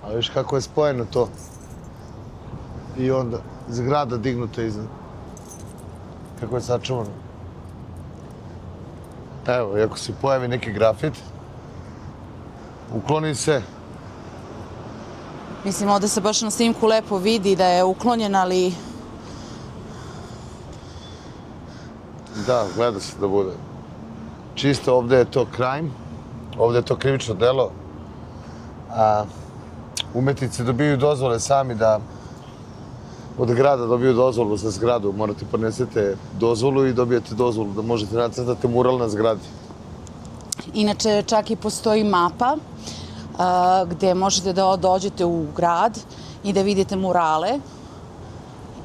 Ali viš kako je spojeno to. I onda zgrada dignuta iznad. Kako je sačuvano. Evo, i ako se pojavi neki grafit, ukloni se. Mislim, ovde se baš na snimku lepo vidi da je uklonjen, ali... Da, gleda se da bude. Čisto ovde je to crime, ovde je to krivično delo. Umetnici dobiju dozvole sami da od grada dobiju dozvolu za zgradu. Morate podnesete dozvolu i dobijete dozvolu da možete nacrtati mural na zgradi. Inače, čak i postoji mapa gde možete da dođete u grad i da vidite murale.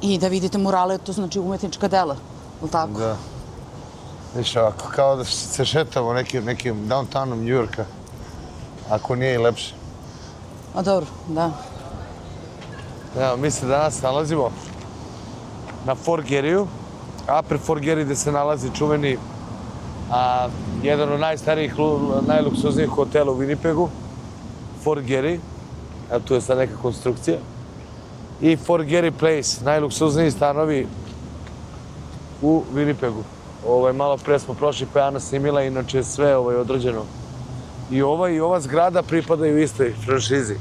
I da vidite murale, to znači umetnička dela, je li tako? Da. Viš ovako, kao da se šetamo nekim downtownom New Yorka. Ako nije i lepše. A dobro, da. Evo, mi se danas nalazimo na Fort Garryu, Upper Fort Garry, gde se nalazi čuveni jedan od najstarijih, najluksuznijih hotela u Winnipegu, Fort Garry. Evo, tu je sad neka konstrukcija. I Fort Garry Place, najluksuzniji stanovi u Winnipegu. Malo pre smo prošli, pa je Ana snimila, inače sve je odrađeno. I ova zgrada pripadaju istoj franšizi.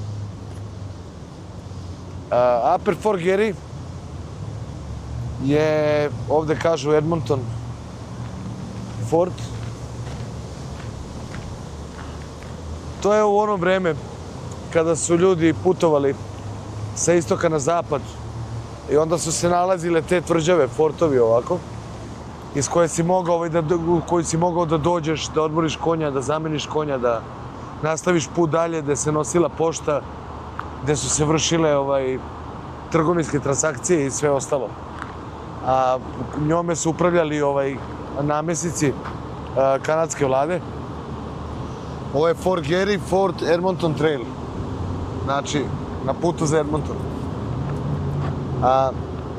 Upper Fort Garry je, ovde kažu Edmonton Fort. To je u ono vreme kada su ljudi putovali sa istoka na zapad i onda su se nalazile te tvrđave, fortovi ovako, iz koje si mogao da dođeš, da odmoriš konja, da zameniš konja, da nastaviš put dalje, gde se nosila pošta, gde su se vršile trgovinske transakcije i sve ostalo. A njome su upravljali namesnici kanadske vlade. Ovo je Fort Garry, Fort Edmonton Trail. Znači, na putu za Edmonton.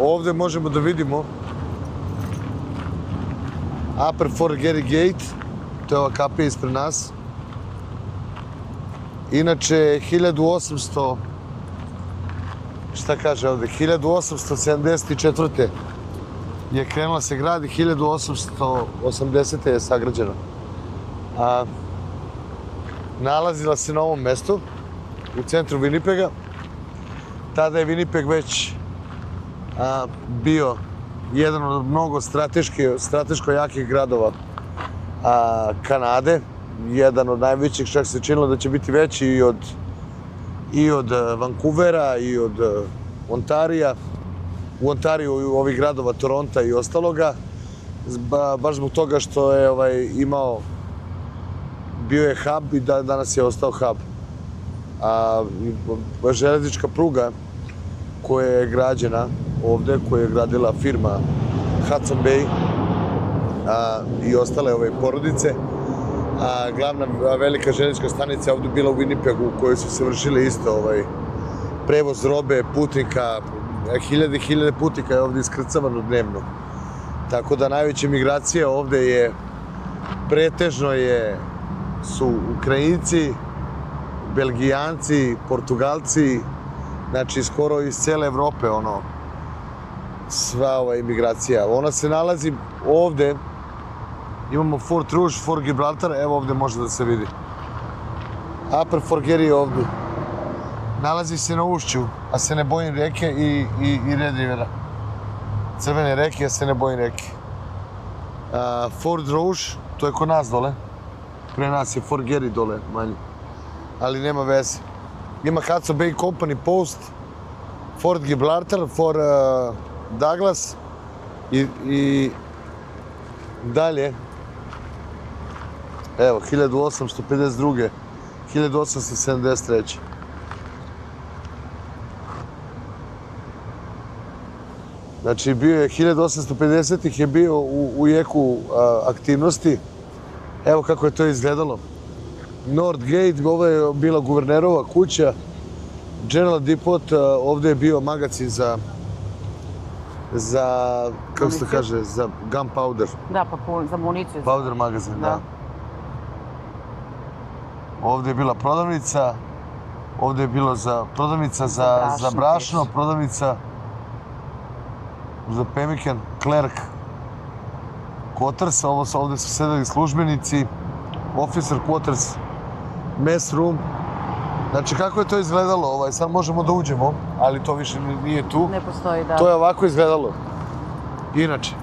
Ovde možemo da vidimo Upper Fort Garry Gate, to je ova kapija ispred nas. Inače, 1874. je krenula se gradi, 1880. je sagrađena. Nalazila se na ovom mestu, u centru Winnipega. Tada je Winnipeg već bio jedan od mnogo strateško jakih gradova Kanade. Jedan od najvećih, čak se činilo da će biti veći i od Vancouvera i od Ontarija. U Ontariju ovih gradova Toronta i ostaloga. Baš zbog toga što je bio je hub i danas je ostao hub. Železnička pruga koja je građena ovde, koju je gradila firma Hudson Bay i ostale porodice. Glavna velika železnička stanica je ovde bila u Winnipegu, u kojoj su se vršile isto prevoz robe, putnika. Hiljade putnika je ovde iskrcavano dnevno. Tako da najveća migracija ovde je, pretežno su Ukrajinci, Belgijanci, Portugalci, znači skoro iz cele Evrope, sva ova imigracija. Ona se nalazi ovde, imamo Fort Rouge, Fort Gibraltar, evo ovde može da se vidi. Upper Fort Garry je ovde. Nalazi se na ušću, a se ne bojim reke i Red Rivera. Crvene reke, a se ne bojim reke. Fort Rouge, to je kod nas dole. Pre nas je Fort Garry dole, manje. Ali nema veze. Ima Hudson Bay Company Post, Fort Gibraltar, Fort Douglas i dalje. Evo, 1852. 1873. Znači, bio je 1850-ih je bio u jeku aktivnosti. Evo kako je to izgledalo. North Gate, ovo je bila guvernerova kuća. General Depot, ovde je bio magacin za kako se to kaže, za gunpowder. Da, pa za municiju. Powder magazin, da. Ovde je bila prodavnica. Ovdje je bilo prodavnica za brašno, prodavnica za pemmican, clerk, quarters, ovdje su sedeli službenici, officer quarters, mess room. Znači kako je to izgledalo, sad možemo da uđemo, ali to više nije tu. Ne postoji, da. To je ovako izgledalo. Inače.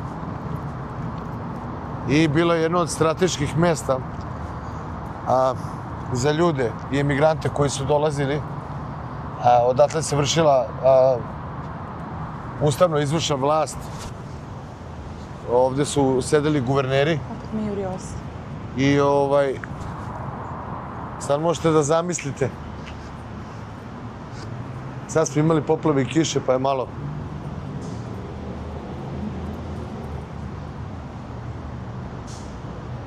I bilo je jedno od strateških mjesta za ljude i emigrante koji su dolazili. Odatle se vršila ustavno izvršna vlast. Ovdje su sedeli guverneri. I sad možete da zamislite. Sad smo imali poplave i kiše, pa je malo.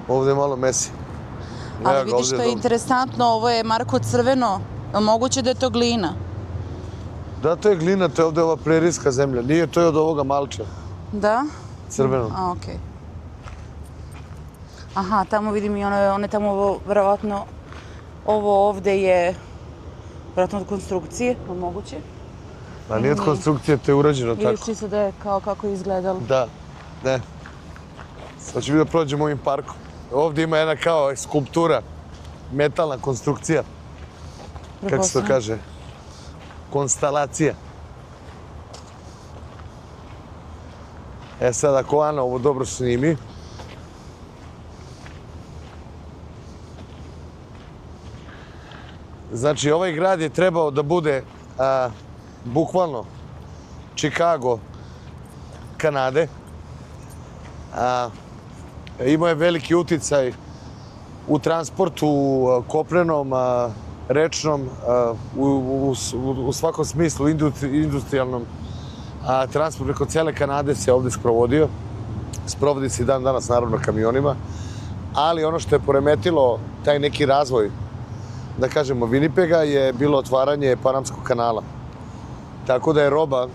Ovdje je malo mesi. Ali vidiš što je interesantno, ovo je Marko crveno. Je li moguće da je to glina? Da, to je glina, to je ovdje ova prerijska zemlja. Nije, to je od ovoga malča. Da? Crveno. Okej. Aha, tamo vidim i one tamo, verovatno, ovo ovde je, verovatno od konstrukcije, je li moguće? A nije od konstrukcije, to je urađeno tako. Vidiš čisto da je kao kako je izgledalo. Da, ne. Sad ću da prođemo ovim parkom. Ovdje ima jedna kao skulptura, metalna konstrukcija. Kako se to kaže? Konstalacija. Sad ako Ana ovo dobro snimi. Znači ovaj grad je trebao da bude bukvalno Chicago Kanade. Imao je veliki uticaj u transportu, kopnenom, rečnom, u svakom smislu industrijalnom. Transport preko cele Kanade se ovdje sprovodio. Sprovodi se i dan danas, naravno, kamionima. Ali ono što je poremetilo taj neki razvoj, da kažemo, Winnipega, je bilo otvaranje Panamskog kanala. Tako da je roba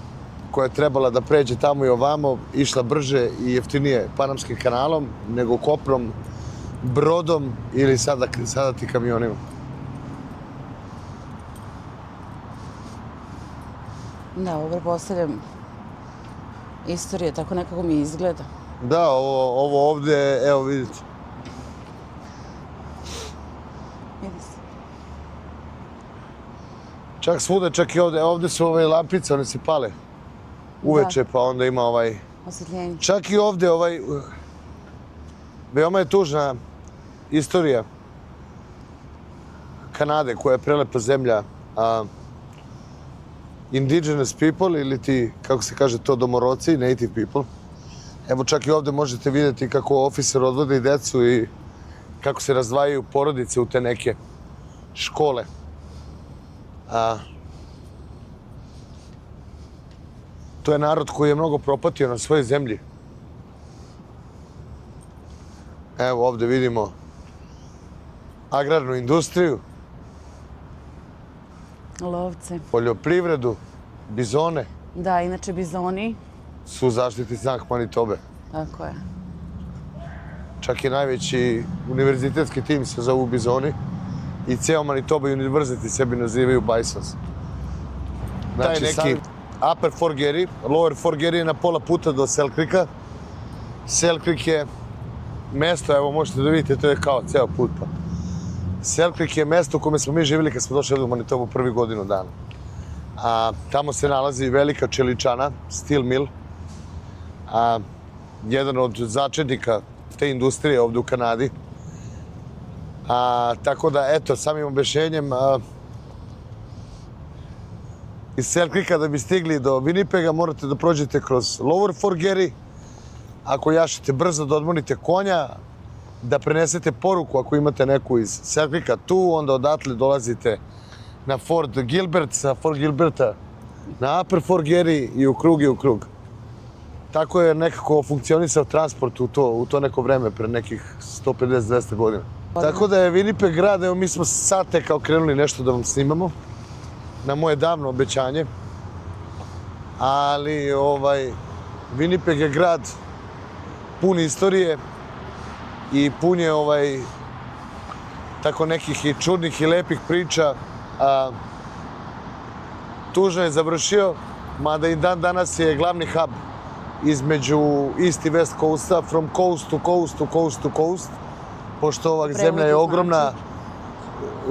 koja je trebala da pređe tamo i ovamo išla brže i jeftinije Panamskim kanalom nego kopnom, brodom ili sada ti kamionima. Da, ovo pretpostavljam istorije, tako nekako mi izgleda. Da, ovo ovdje, evo vidite. Vidi se. Čak svuda, čak i ovdje su ove lampice, one se pale uveče, pa onda ima osvetljenje. Čak i ovdje veoma je tužna istorija Kanade, koja je prelepa zemlja. Indigenous people, ili ti, kako se kaže to, domoroci, native people. Evo čak i ovdje možete vidjeti kako oficer odvodi decu i kako se razdvajaju porodice u te neke škole. To je narod koji je mnogo propatio na svojoj zemlji. Evo ovdje vidimo agrarnu industriju, Lovce. poljoprivredu, bizone. Da, inače bizoni. Su zaštitni znak Manitobe. Tako je. Čak i najveći univerzitetski tim se zovu bizoni i ceo Manitoba University sebi nazivaju Bisons. Znači, neki Upper Fort Garry, Lower Fort Garry je na pola puta do Selkrika. Selkrik je mesto, evo možete da vidite, to je kao ceo put. Selkrik je mesto u kome smo mi živjeli kad smo došli u Manitobu prvi godinu dana. Tamo se nalazi velika čeličana, steel mill, jedan od začetnika te industrije ovdje u Kanadi. Tako da, eto, samim objašnjenjem, iz Selkrika da bi stigli do Winnipega morate da prođete kroz Lower Fort Garry. Ako jašete brzo da odmorite konja, da prenesete poruku ako imate neku iz Selkrika tu, onda odatle dolazite na Fort Gilbert, sa Fort Gilberta na Upper Fort Garry i u krug. Tako je nekako funkcionisao transport u to neko vreme, pre nekih 150-200 godina. Tako da je Winnipeg grad, evo mi smo sad kao krenuli nešto da vam snimamo, na moje davno obećanje. Ali Winnipeg je grad pun istorije i pun je tako nekih i čudnih i lepih priča. tužno je završio, mada i dan danas je glavni hub između East i West Coasta, from coast to coast to coast to coast, pošto ova zemlja je ogromna,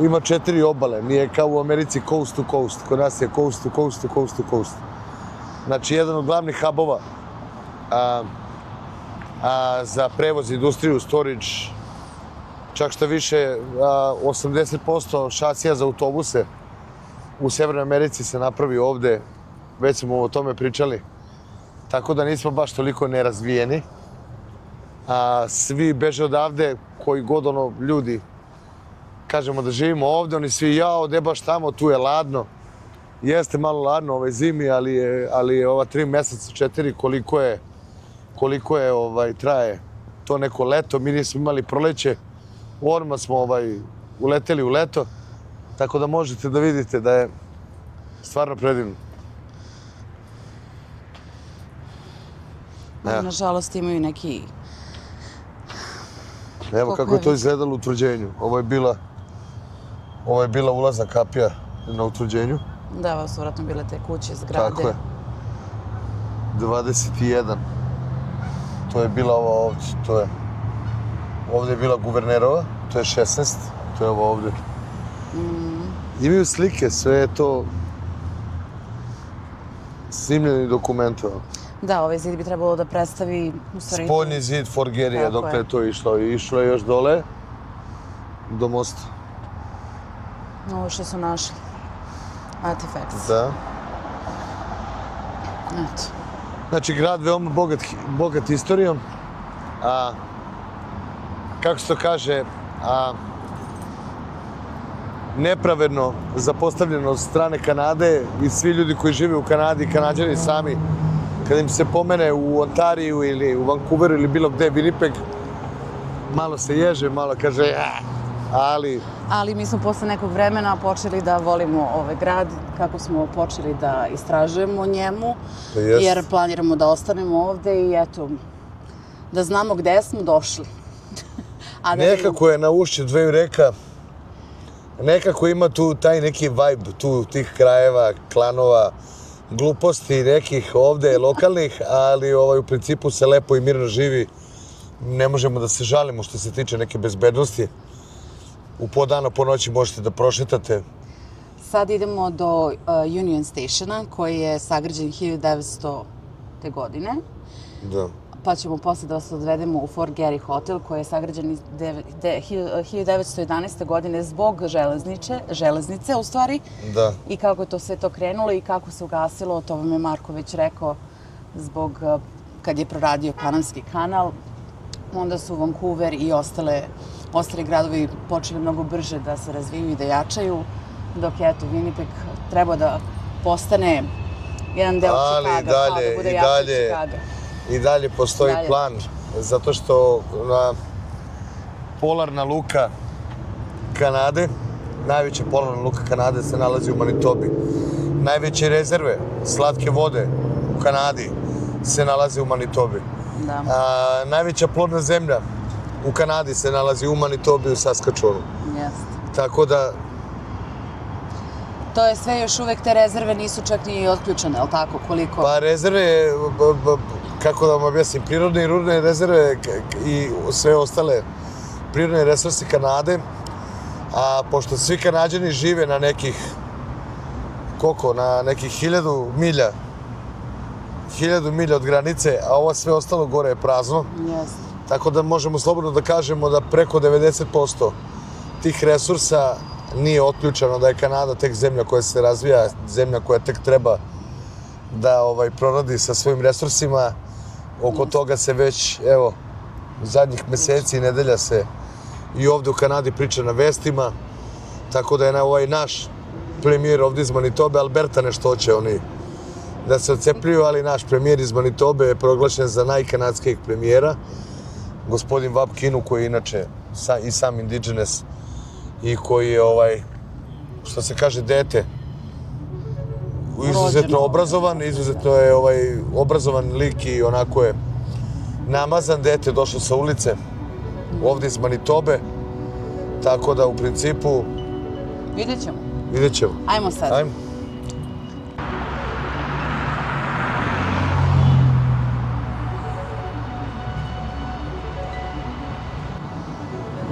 ima 4 obale, nije kao u Americi coast to coast, kod nas je coast to coast to coast to coast. Znači, jedan od glavnih hubova za prevoz, industriju, storage, čak što više 80% šasija za autobuse u Severnoj Americi se napravi ovde, već smo o tome pričali. Tako da nismo baš toliko nerazvijeni. Svi beže odavde, koji god ljudi, kažemo da živimo ovde, oni svi jao, gde baš tamo, tu je ladno. Jeste malo ladno ovoj zimi, ali je ova 3 meseca, 4, koliko je traje to neko leto. Mi nismo imali proleće, odmah smo uleteli u leto, tako da možete da vidite da je stvarno predivno. Nažalost imaju neki... Evo kako je to izgledalo u utvrđenju. Ovo je bila ulazna kapija na utvrđenju. Da, ovo su vratno bile te kuće, zgrade. Tako je. 21. To je bila ova ovdje, ovdje je bila guvernerova, to je 16, to je ovo ovdje. Imaju slike, sve je to snimljeni dokumenti. Da, ovaj zid bi trebalo da predstavi... Spoljni zid Forgerija, dok je to išlo. I išlo je još dole do mosta. Ovo što su našli. Artifacts. Da. Eto. Znači, grad veoma bogat istorijom. Kako se to kaže, nepravedno zapostavljeno od strane Kanade i svi ljudi koji žive u Kanadi, Kanađani sami, kada im se pomene u Ontariju ili u Vancouveru ili bilo gde, Winnipeg, malo se ježe, malo kaže ali... Ali mi smo posle nekog vremena počeli da volimo ovaj grad, kako smo počeli da istražujemo o njemu, jer planiramo da ostanemo ovde i eto, da znamo gde smo došli. Nekako je na ušću dveju reka, nekako ima tu taj neki vibe, tih krajeva, klanova, gluposti nekih ovde lokalnih, ali u principu se lepo i mirno živi. Ne možemo da se žalimo što se tiče neke bezbednosti. U po dana, po noći možete da prošetate. Sad idemo do Union Stationa, koji je sagrađen 1900. godine. Da. Pa ćemo posle da vas odvedemo u Fort Garry Hotel, koji je sagrađen 1911. godine zbog železnice, u stvari. Da. I kako je to sve to krenulo i kako se ugasilo, to vam je Marko već rekao, zbog kad je proradio Panamski kanal, onda su Vancouver i ostali gradovi počeli mnogo brže da se razviju i da jačaju, dok je Winnipeg trebao da postane jedan deo Čikaga, kao da bude jači Čikaga. I dalje postoji plan, zato što polarna luka Kanade, najveća polarna luka Kanade se nalazi u Manitobi. Najveće rezerve slatke vode u Kanadi se nalaze u Manitobi. Najveća plodna zemlja u Kanadi se nalazi u Manitobi, u Saskatchewanu. Tako da... To je sve još uvek, te rezerve nisu čak ni otključene, ali tako, koliko? Pa rezerve, kako da vam objasnim, prirodne i rudne rezerve i sve ostale prirodne resursi Kanade, a pošto svi Kanađani žive na nekih, na nekih 1000 milja od granice, a ovo sve ostalo gore je prazno. Tako da možemo slobodno da kažemo da preko 90% tih resursa nije otključeno, da je Kanada tek zemlja koja se razvija, zemlja koja tek treba da proradi sa svojim resursima. Oko toga se već, evo, zadnjih meseci i nedelja se i ovde u Kanadi priča na vestima. Tako da je ovaj naš premijer ovde iz Manitobe, Alberta nešto hoće oni da se odcepljuju, ali naš premijer iz Manitobe je proglašen za najkanadskijeg premijera. Gospodin Wab Kinew, koji je inače i sam indigenous i koji je, što se kaže, dete, izuzetno obrazovan, izuzetno je obrazovan lik i onako je namazan dete, došao sa ulice ovde iz Manitobe, tako da u principu... Vidjet ćemo. Vidjet ćemo. Ajmo sad. Ajmo.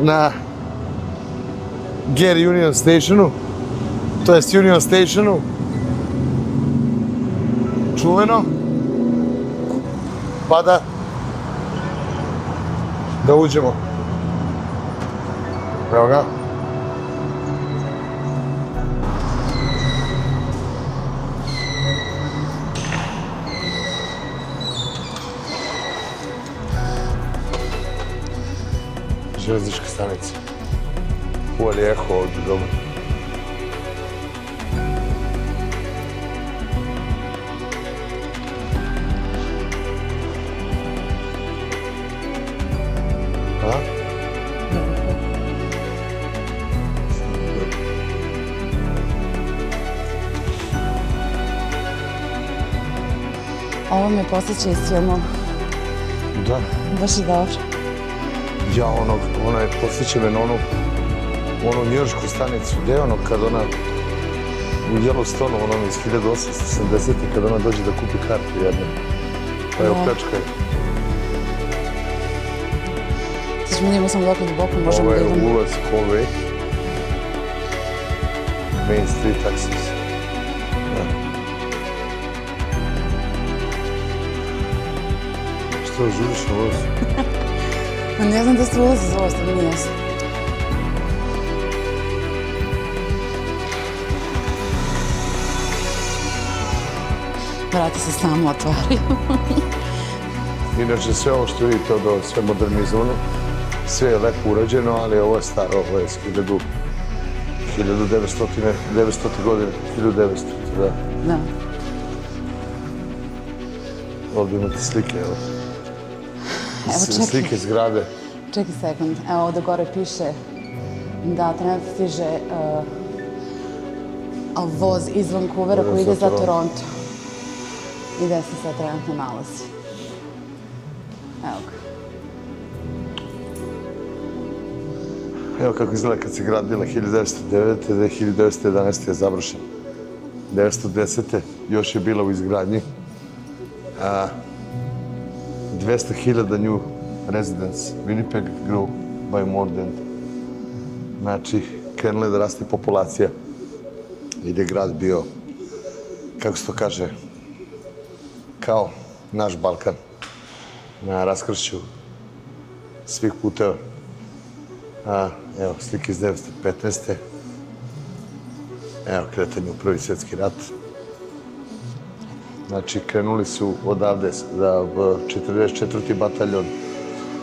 na Gary Union Stationu, to jest Union Stationu, čuveno, pa da uđemo. Evo ga. Železnička stanica. Ovo je eho ovdje, dobro. A? Ovo me posjeća iz filmova. Da. Baš je dobro. Ja, ona je posjeća me na onu njujoršku stanicu. Gdje je ono kad ona u Yellowstonu, ono iz 1870. kad ona dođe da kupi kartu jednu. Pa je opljačka je. Sad ćemo da imamo samo dok duboko, možemo Ovo da je idemo. ulaz Conway. Main Street Access. Da. Što, žuriš na ulaz? Ma ne znam da se ulazi za ovo, što mi nije jasno. Vrata se samo otvaraju. Inače, sve ovo što vidite od ovo, sve modernizovano, sve je lepo urađeno, ali ovo je staro, ovo je 1900 godine, 1900, da. Da. Ovdje imate slike, evo. Evo čekaj. Slike zgrade. Čekaj sekund. Evo ovdje gore piše da trenutno stiže voz iz Vancouvera koji ide za Toronto. I gde se sad trenutno nalazi. Evo ga. Evo kako izgleda kad se gradila 1909. da je 1911. je završen. 1910. još je bila u izgradnji. 200.000 new residents. Winnipeg grew by more than. Znači, krenula je da raste populacija. I da je grad bio, kako se to kaže, kao naš Balkan. Na raskršću svih puteva. Evo, slike iz 1915. Evo, kretanje u Prvi svjetski rat. Znači, krenuli su odavde za 44. bataljon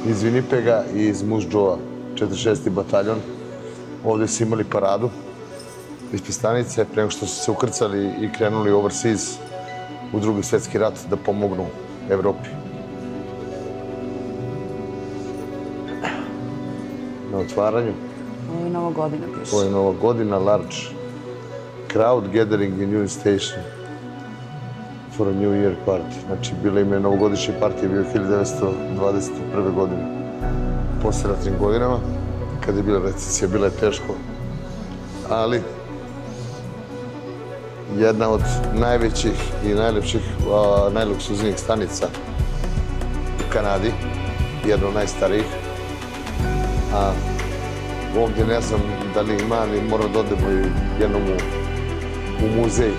iz Winnipega i iz Moose Jawa, 46. bataljon. Ovdje su imali paradu ispred stanice, prema što su se ukrcali i krenuli overseas u Drugi svjetski rat da pomognu Evropi. Na otvaranju. Ovo je Nova godina piše. Ovo je Nova godina, large crowd gathering in Union Station for a New Year party. Znači, bila im je novogodišnji partija, bio 1921. godine. Posle ratnim godinama, kada je bila recesija, bila je teško. Ali, jedna od najvećih i najlepših, najluksuznijih stanica u Kanadi, jedna od najstarijih. Ovdje ne znam da li ima, ali moram da odemo jednom u muzej.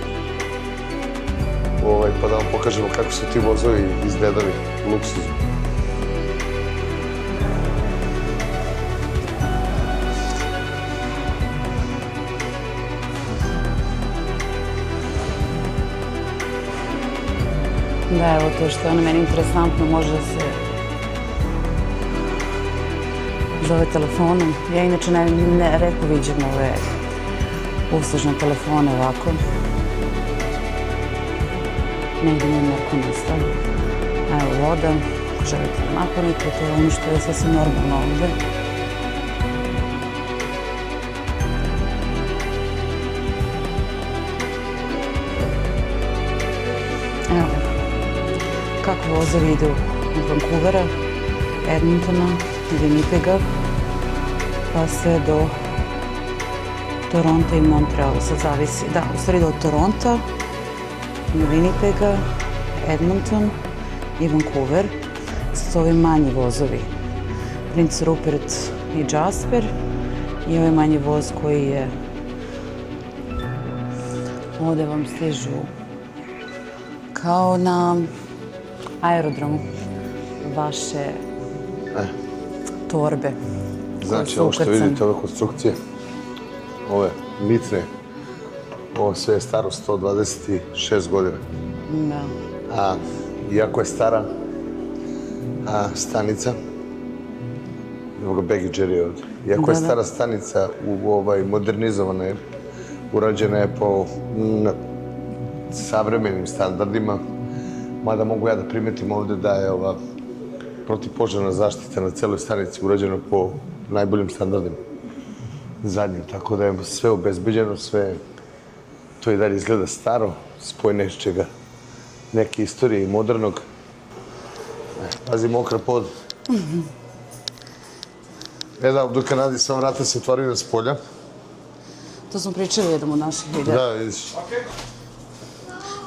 Pa da vam pokažemo kako su ti vozovi izgledali, luksuzni. Da, evo to što je ono meni interesantno, može da se zove telefonom. Ja inače ne retko viđem ove uslužne telefone ovako. Negdje mi je neko nastao. Evo voda, ako želite da napunite, to je ono što je sasvim normalno ovdje. Evo kako vozovi idu od Vancouvera, Edmontona, Winnipega, pa sve do Toronto i Montreala, sad zavisi. Da, u stvari do Toronto, Winnipega, Edmonton i Vancouver. Sad su ovi manji vozovi. Prince Rupert i Jasper i ovaj manji voz koji je ovde vam stižu kao na aerodromu vaše torbe. Znači, ovo što vidite, ove konstrukcije, ove litre, ovo sve je staro 126 godina. Da. Iako je stara stanica, evo ga Begi Jerry ovdje, iako je stara stanica modernizovana je, urađena je po savremenim standardima, mada mogu ja da primetim ovdje da je ova protivpožarna zaštita na celoj stanici urađena po najboljim standardima zadnjim, tako da je sve obezbeđeno, sve to i dalje izgleda staro, spoj nečega, neke istorije i modernog. Pazi, mokra pod. Da, ovdje u Kanadi sva vrata se otvaraju na spolja. To smo pričali u jednom od naših videa. Da, vidiš.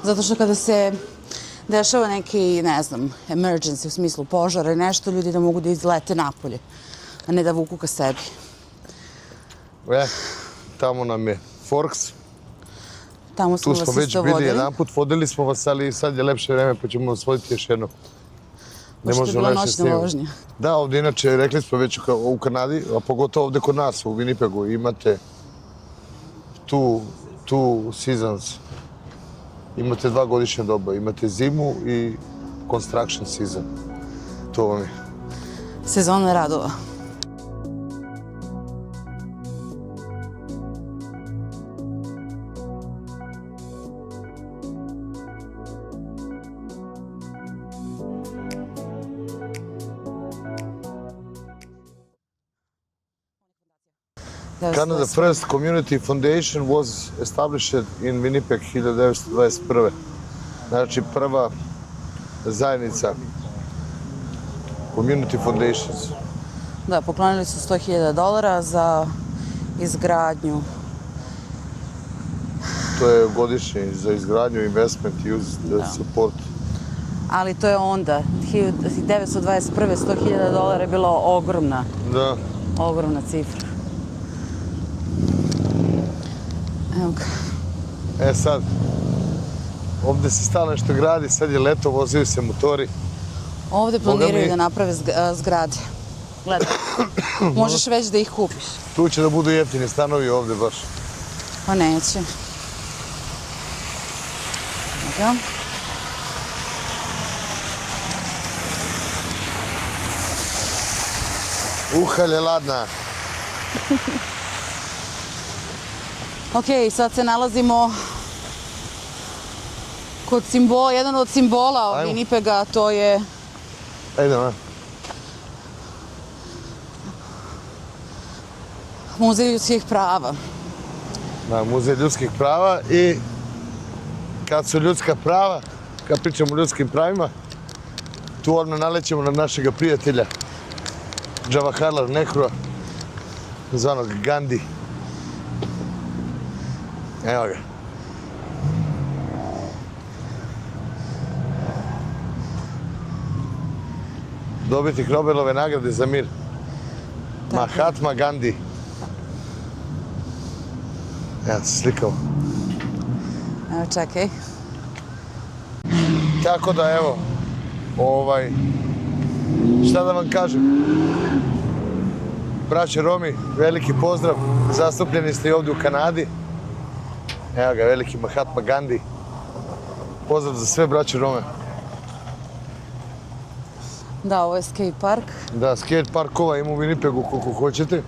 Zato što kada se dešava neki, ne znam, emergency u smislu požara i nešto, ljudi da mogu da izlete napolje, a ne da vuku ka sebi. Tamo nam je Forks. Tamo smo Tu vas smo već isto bili vodili. jedanput, vodili smo vas, ali sad je lepše vreme pa ćemo vas voditi još jednom. Pošto je bila noćna vožnja. Da, ovdje inače, rekli smo već u Kanadi, a pogotovo ovdje kod nas u Winnipegu, imate two seasons. Imate 2 godišnja doba, imate zimu i construction season. To vam je. Sezona radova. Canada First Community Foundation was established in Winnipeg 1921. Znači prva zajednica Community Foundations. Da, poklonili su $100,000 za izgradnju. To je godišnji za izgradnju, investment, use, support. Ali to je onda, 1921. $100,000 je bilo ogromna cifra. Evo ga. Sad, ovdje se stalno nešto gradi, sad je leto, voziju se motori. Ovdje planiraju da naprave zgrade. Gledaj, možeš već da ih kupiš. Tu će da budu jeftini stanovi ovdje baš. Pa neće. Evo ga. Uhalje ladna. Ok, sad se nalazimo kod simbola, jedan od simbola Winnipega, to je... Ajde, Muzej ljudskih prava. Da, Muzej ljudskih prava i kad su ljudska prava, kad pričamo o ljudskim pravima, tu odmah nalećemo na našega prijatelja Jawaharlal Nehrua, zvanog Gandhi. Evo ga. Dobitnik Nobelove nagrade za mir. Mahatma Gandhi. Evo se slikao. Evo, čekaj. Tako da, evo, šta da vam kažem? Braće Romi, veliki pozdrav. Zastupljeni ste i ovdje u Kanadi. Evo ga, veliki Mahatma Gandhi. Pozdrav za sve braće Rome. Da, ovo je skate park. Da, skate parkova ima u Winnipegu koliko hoćete.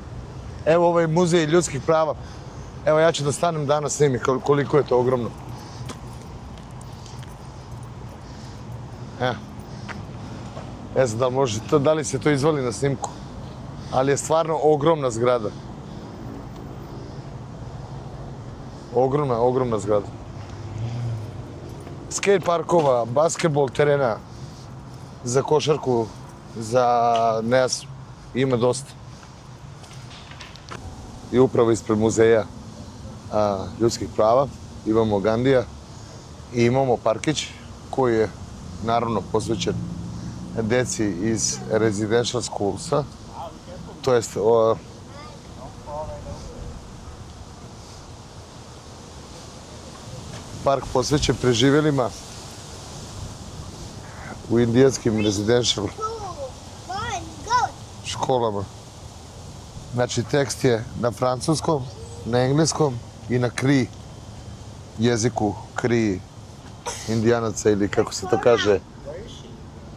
Evo ovaj muzej ljudskih prava. Evo ja ću da stanem danas s njimi koliko je to ogromno. Evo. Ne znam da li se to izvali na snimku. Ali je stvarno ogromna zgrada. Ogromna zgrada. Skate parkova, basketbol terena, za košarku, za nes, ima dosta. I upravo ispred muzeja ljudskih prava imamo Gandija i imamo parkić koji je naravno posvećen deci iz residential schoolsa. to jest park posvećen preživjelima u indijanskim residential školama. Znači, tekst je na francuskom, na engleskom i na kri jeziku, kri indijanaca ili kako se to kaže,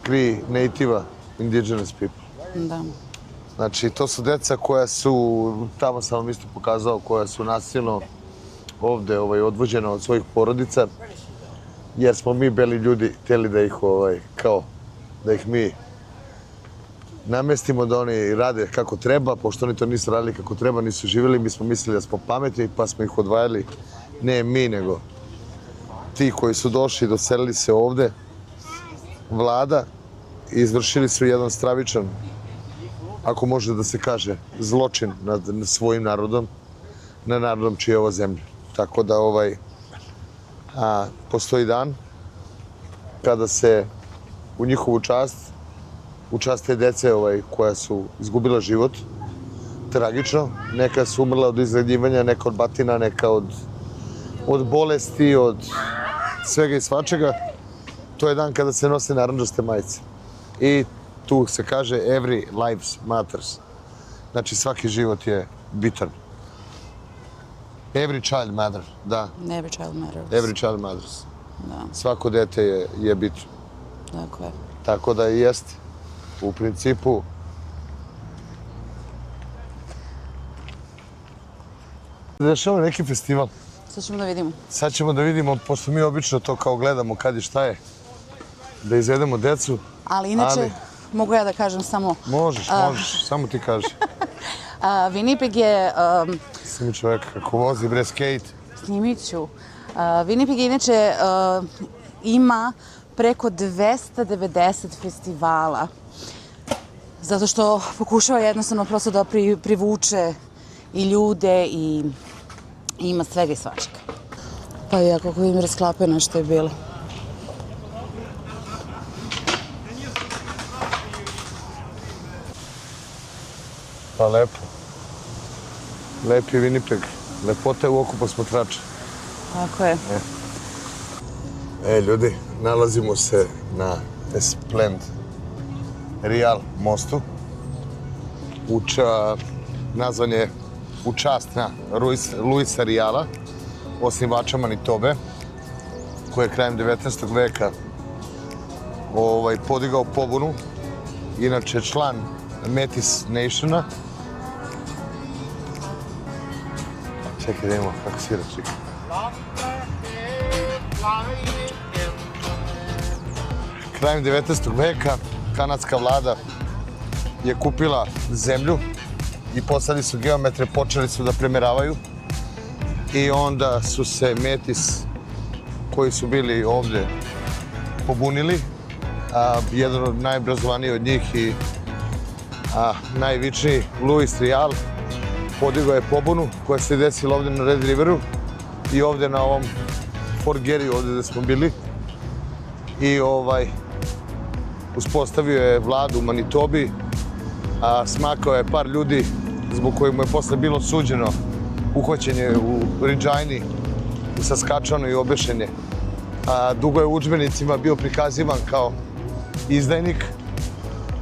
kri native indigenous people. Da. Znači, to su deca koja su, tamo sam vam isto pokazao, koja su nasilno ovde odvođena od svojih porodica, jer smo mi beli ljudi htjeli da ih, kao, da ih mi namestimo da oni rade kako treba, pošto oni to nisu radili kako treba, nisu živjeli, mi smo mislili da smo pametni, pa smo ih odvajali, ne mi, nego ti koji su došli, doselili se ovde, vlada, izvršili su jedan stravičan, ako može da se kaže, zločin nad svojim narodom, na narodom čija je ova zemlja. Tako da postoji dan kada se u njihovu čast, u čast te dece koja su izgubila život, tragično, neka su umrla od izgladnjivanja, neka od batina, neka od bolesti, od svega i svačega. To je dan kada se nose narandžaste majice. I tu se kaže every life matters. Znači svaki život je bitan. Every child matters, da. Every child matters. Every child matters. Da, Svako dete je bitno. tako je. Tako da i jeste. U principu dešava neki festival. Sad ćemo da vidimo. Sad ćemo da vidimo, pošto mi obično to kao gledamo kad i šta je, da izvedemo decu. Ali inače, mogu ja da kažem samo... Možeš, samo ti kaži. Winnipeg je... Snimi čovjek kako vozi bre skate. Snimit ću. Winnipeg inače ima preko 290 festivala. Zato što pokušava jednostavno prosto da privuče i ljude i ima svega i svačega. Pa ja kako vidim rasklapeno što je bilo. Pa lepo. Lepi Winnipeg. Lepota je u oku posmatrača. Tako je. Ljudi, nalazimo se na Esplend Rial mostu. Nazvan je u čast na Luisa Riala, osnivača Manitobe, koji je krajem 19. veka podigao pobunu. Inače, član Métis Nationa. Čekaj, da imamo kako svira, čekaj. Krajem 19. veka kanadska vlada je kupila zemlju i poslali su geometre, počeli su da premeravaju i onda su se Métis koji su bili ovde pobunili. Jedan od najobrazovanijih od njih i najvičniji Louis Riel podigao je pobunu koja se desila ovde na Red Riveru i ovde na ovom Fort Garry, ovde gde smo bili. I uspostavio je vladu u Manitobi, smakao je par ljudi zbog kojih mu je posle bilo suđeno uhvaćenje u Regini, u Saskatchewanu i obešenje. Dugo je u udžbenicima bio prikazivan kao izdajnik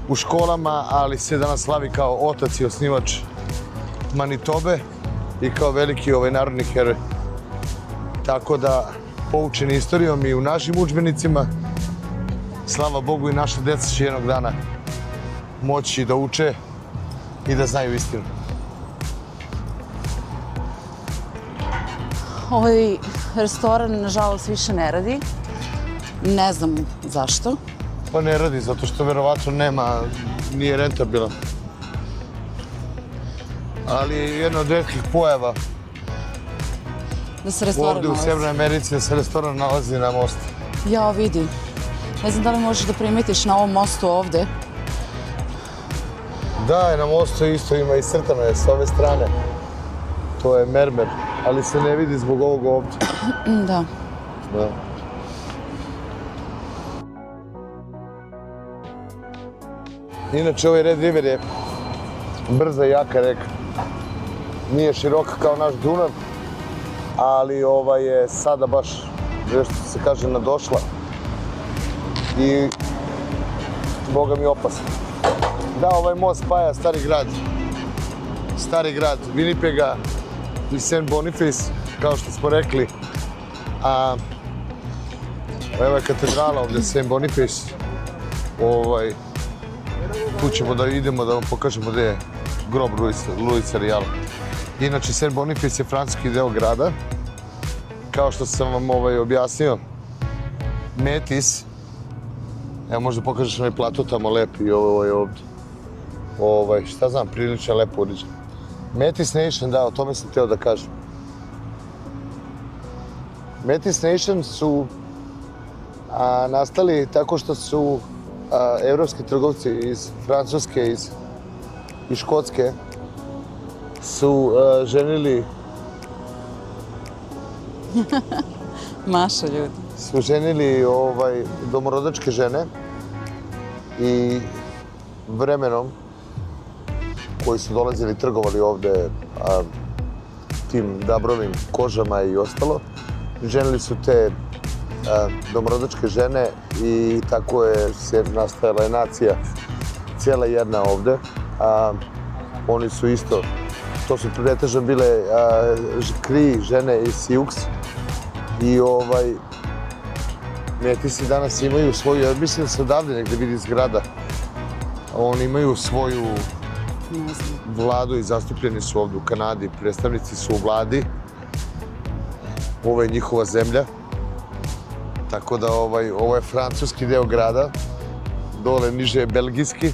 u školama, ali se danas slavi kao otac i osnivač Manitobe i kao veliki narodni heroj. Tako da, poučeni istorijom i u našim udžbenicima, slava Bogu i naša deca će jednog dana moći da uče i da znaju istinu. Ovaj restoran, nažalost, više ne radi. Ne znam zašto. Pa ne radi, zato što verovatno nije rentabilan. Ali je jedna od retkih pojava Da se restoran ovde u nalazi. Severnoj Americi, da se restoran nalazi na mostu. Ja, vidi. Ne znam da li možeš da primetiš na ovom mostu ovde. Da, na mostu isto ima i crtano je s ove strane. To je mermer, ali se ne vidi zbog ovog ovdje. Da. Da. Inače, ovaj Red River je brza i jaka reka. Nije široka kao naš Dunav, ali ova je sada baš, što se kaže, nadošla. I boga mi opasna. Da, ovaj most spaja stari grad Winnipega i St. Boniface, kao što smo rekli. A evo je katedrala ovdje, St. Boniface. Tu ćemo da idemo da vam pokažemo gdje je grob Louisa Riala. Inače, St. Boniface je francuski deo grada. Kao što sam vam objasnio, Metis, evo možda pokažeš onaj plato tamo lep i ovo je ovdje. Šta znam, prilično lepo uređen. Metis Nation, da, o tome sam htio da kažem. Metis Nation su nastali tako što su evropski trgovci iz Francuske, iz Škotske su ženili Maša ljudi. Su ženili domorodačke žene i vremenom koji su dolazili trgovali ovde tim dabrovim kožama i ostalo, ženili su te domorodačke žene i tako je se nastajala je nacija cijela jedna ovde. Oni su isto, to su pretežno bile Kri žene iz Sioux i Metisi danas imaju svoju, ja mislim da se odavde negde vidi zgrada, oni imaju svoju vladu i zastupljeni su ovde u Kanadi, predstavnici su u vladi, ovo je njihova zemlja, tako da ovo je francuski deo grada, dole niže je belgijski,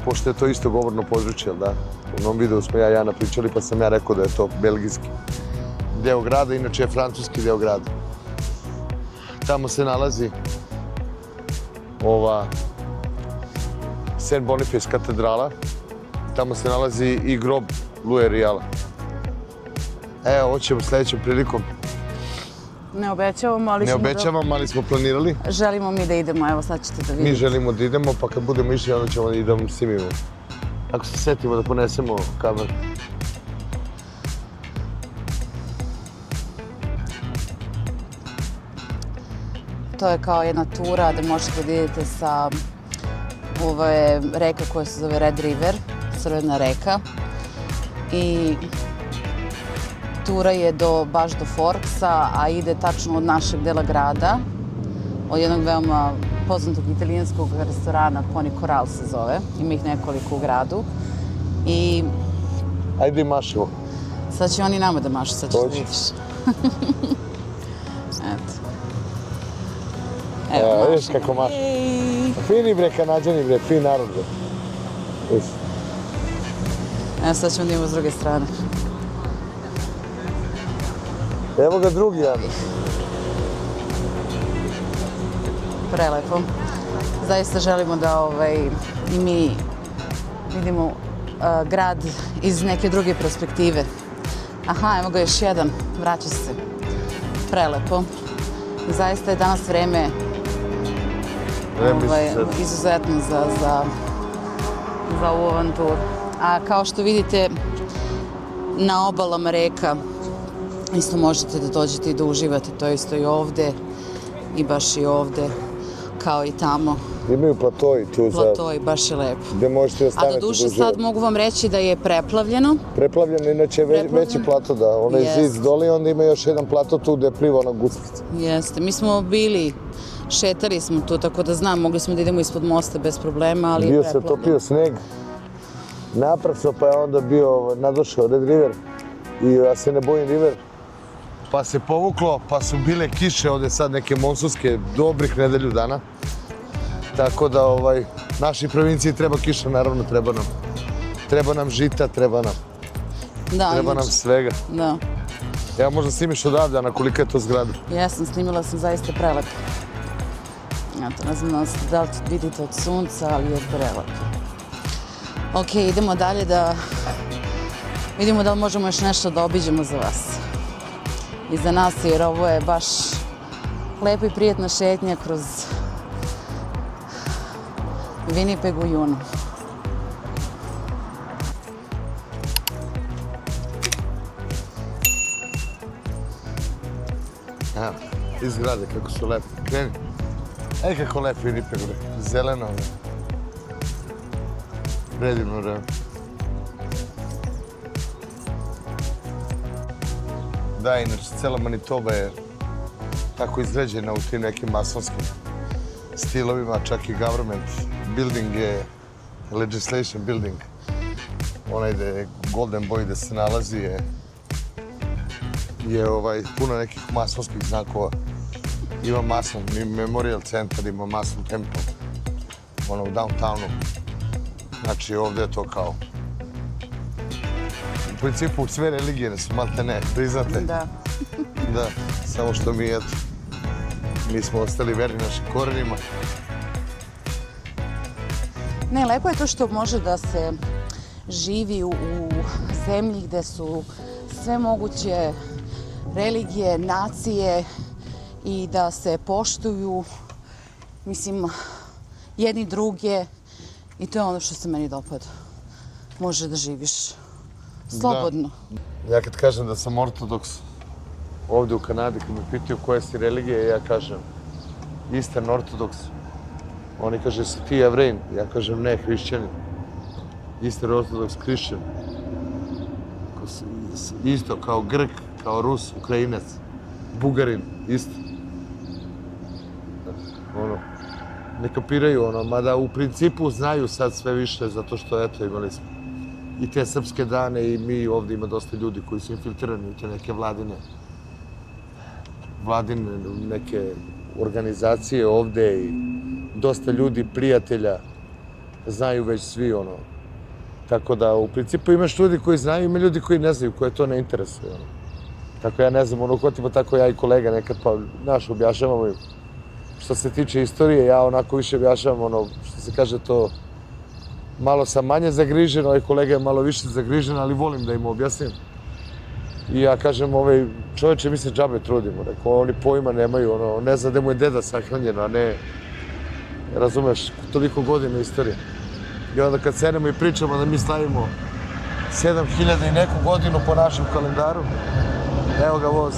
pošto je to isto govorno područje, jel da? U onom videu smo ja i Jana pričali, pa sam ja rekao da je to belgijski deo grada, inače je francuski deo grada. Tamo se nalazi ova St. Boniface katedrala, tamo se nalazi i grob Louisa Riala. Evo, ovo ćemo sljedećom prilikom. Ne obećavamo, ali ali smo planirali. Želimo mi da idemo, evo sad ćete da vidite. Mi želimo da idemo, pa kad budemo išli, onda ćemo da idemo snimimo. Ako se setimo da ponesemo kameru. To je kao jedna tura da možete da idete sa... Ovo je reka koja se zove Red River, crvena reka. I tura je baš do Forksa, a ide tačno od našeg dela grada, od jednog veoma poznatog italijanskog restorana, Pony Coral se zove, ima ih nekoliko u gradu. I... Ajde i mašimo. Sad će oni nama da mašu, sad ćeš da vidiš. Eto. Evo, vidiš kako mašu. Fini bre, Kanadjani bre, fin narod bre. Evo sad ćemo da imamo s druge strane. Evo ga drugi, Jana. Prelepo. Zaista želimo da i mi vidimo grad iz neke druge perspektive. Aha, evo ga još jedan, vraća se. Prelepo. Zaista je danas vreme izuzetno za ovu avanturu. A kao što vidite, na obalama reka isto možete da dođete i da uživate, to isto i ovde i baš i ovde, kao i tamo. Imaju platoj tu za... Platoj, baš je lepo. Gde možete da stanete da uživate. A do duše sad mogu vam reći da je preplavljeno. Preplavljeno, inače veći plato, da. Onaj zid dole i onda ima još jedan plato tu gde pliva ona guspica. Jeste, mi smo bili, šetali smo tu, tako da znam, mogli smo da idemo ispod mosta bez problema, ali je preplavljeno. Bio se topio sneg, naprasno, pa je onda bio nadošao Red River i ja se ne bojim River. Pa se povuklo, pa su bile kiše ovde sad neke monsunske, dobrih nedelju dana. Tako da našoj provinciji treba kiša, naravno treba nam. Treba nam žita, treba nam svega. Da. Evo možda snimiš odavde, Ana, kolika je to zgrada? Jesam, snimila sam zaista prelepo. Eto, ne znam da li vidite od sunca, ali je prelepo. Ok, idemo dalje da vidimo da li možemo još nešto da obiđemo za vas. I za nas, jer ovo je baš lepa i prijetna šetnja kroz Winnipeg u junu. Evo, iz zgrade, kako su lepe. Kreni. Ej, kako lepi ripe, bre. Zeleno, bre. Predivno, bre. Da, inače, cela Manitoba je tako izgrađena u tim nekim masonskim stilovima, čak i government building je legislation building. Onaj gde je Golden Boy gde se nalazi je puno nekih masonskih znakova. Ima mason memorial centar, ima mason temple, u downtownu. Znači ovde je to kao... U principu sve religije su malte ne, priznate. Da. Da, samo što mi, eto, mi smo ostali verni našim korenima. Ne, lepo je to što može da se živi u zemlji gde su sve moguće religije, nacije i da se poštuju, mislim, jedni druge i to je ono što se meni dopada. Može da živiš slobodno. Da. Ja kad kažem da sam ortodoks ovde u Kanadi, kad me pitaju koje si religije, ja kažem Eastern Orthodox. Oni kaže, si ti Jevrejin? Ja kažem, ne, hrišćanin. Eastern Orthodox Christian. Isto kao Grk, kao Rus, Ukrajinac, Bugarin, isto. Ne kapiraju, mada u principu znaju sad sve više, zato što, eto, imali smo i te srpske dane i mi ovde ima dosta ljudi koji su infiltrirani u te neke vladine neke organizacije ovde i dosta ljudi, prijatelja, znaju već svi, Tako da, u principu imaš ljudi koji znaju, ima ljudi koji ne znaju, koje to ne interesuje, Tako ja ne znam, hvatimo tako ja i kolega nekad, pa, objašnjavamo im. Što se tiče istorije, ja onako više objašnjavam, što se kaže to, malo sam manje zagrižen, ovaj kolega je malo više zagrižen, ali volim da im objasnim. I ja kažem, čoveče, mi se džabe trudimo, rekao, oni pojma nemaju, ne zna gde mu je deda sahranjen, a ne, razumeš, toliko godina istorije. I onda kad sedemo i pričamo da mi slavimo 7000 i neku godinu po našem kalendaru, evo ga voz.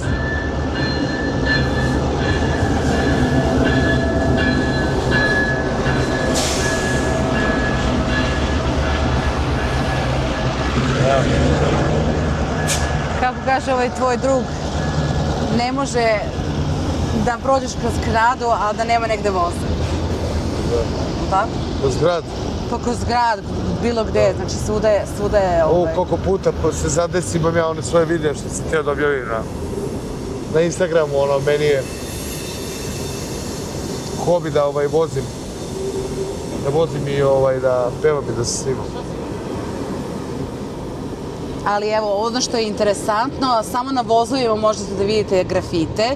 Kako kaže ovaj tvoj drug, ne može da prođeš kroz gradu, a da nema negde voza. Da. Tako? Kroz grad? Pa kroz grad, bilo gde, znači svuda je... Koliko puta se zadesi, imam ja one svoje videe što sam htio da objavim na Instagramu, meni je hobi da vozim. Da vozim i da pevam i da se snimam. Ali evo, ono što je interesantno, samo na vozovima možete da vidite grafite,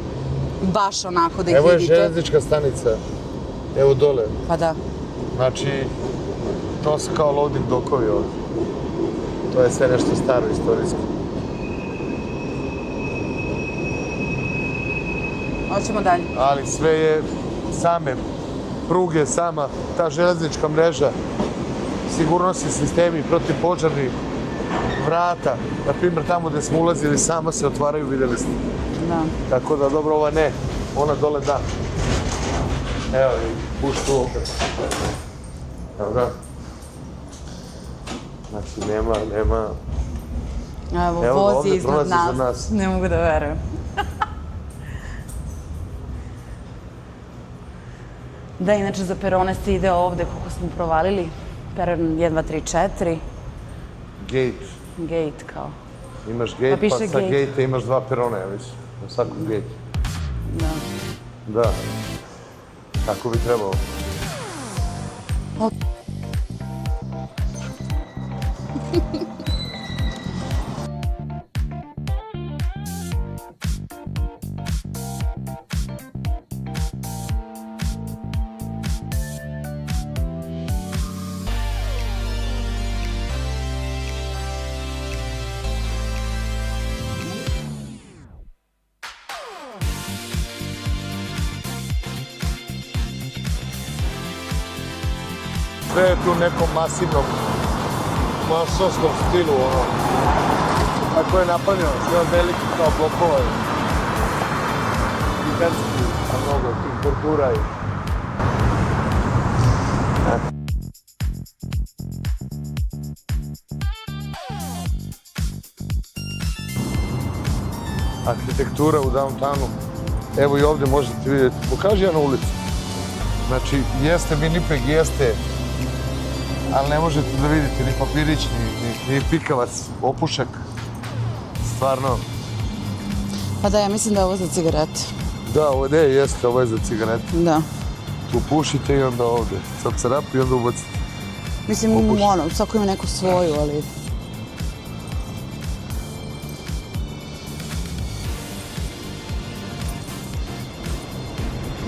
baš onako da ih vidite. Evo je železnička stanica, evo dole. Pa da. Znači, to su kao loading dokovi ovdje. To je sve nešto staro, istorijsko. Hoćemo dalje. Ali sve je same pruge, sama ta železnička mreža, sigurnosni sistemi, protivpožarni, vrata, na primjer tamo gde smo ulazili, sama se otvaraju, vidjeli ste. Da. Tako da, dobro, ova ne, ona dole da. Evo, puštu opet. Dobro. Znači, nema... Evo, vozi iznad nas. Ne mogu da verujem. Da, inače za perone se ide ovde, koliko smo provalili. Peron 1, 2, 3, 4. Gate. Gate, kao. Imaš gate, pa sa gate imaš 2 perona, ja mislim. Na svakom gate. Da. Da. Tako bi trebalo. Sve je tu nekom masivnom masonskom stilu, Tako je napravljeno, sve od velikih kao blokova. tortura i... Arhitektura u downtownu. Evo i ovdje možete vidjeti. Pokaži jednu ulicu. Znači, jeste Winnipeg, jeste, ali ne možete da vidite ni papirić, ni pikavac, opušak. Stvarno. Pa da, ja mislim da je ovo za cigarete. Da, ovo jeste, ovo je za cigarete. Da. Tu pušite i onda ovdje. Sad carap i onda ubacite. Mislim, ono, svako ima neku svoju, ali...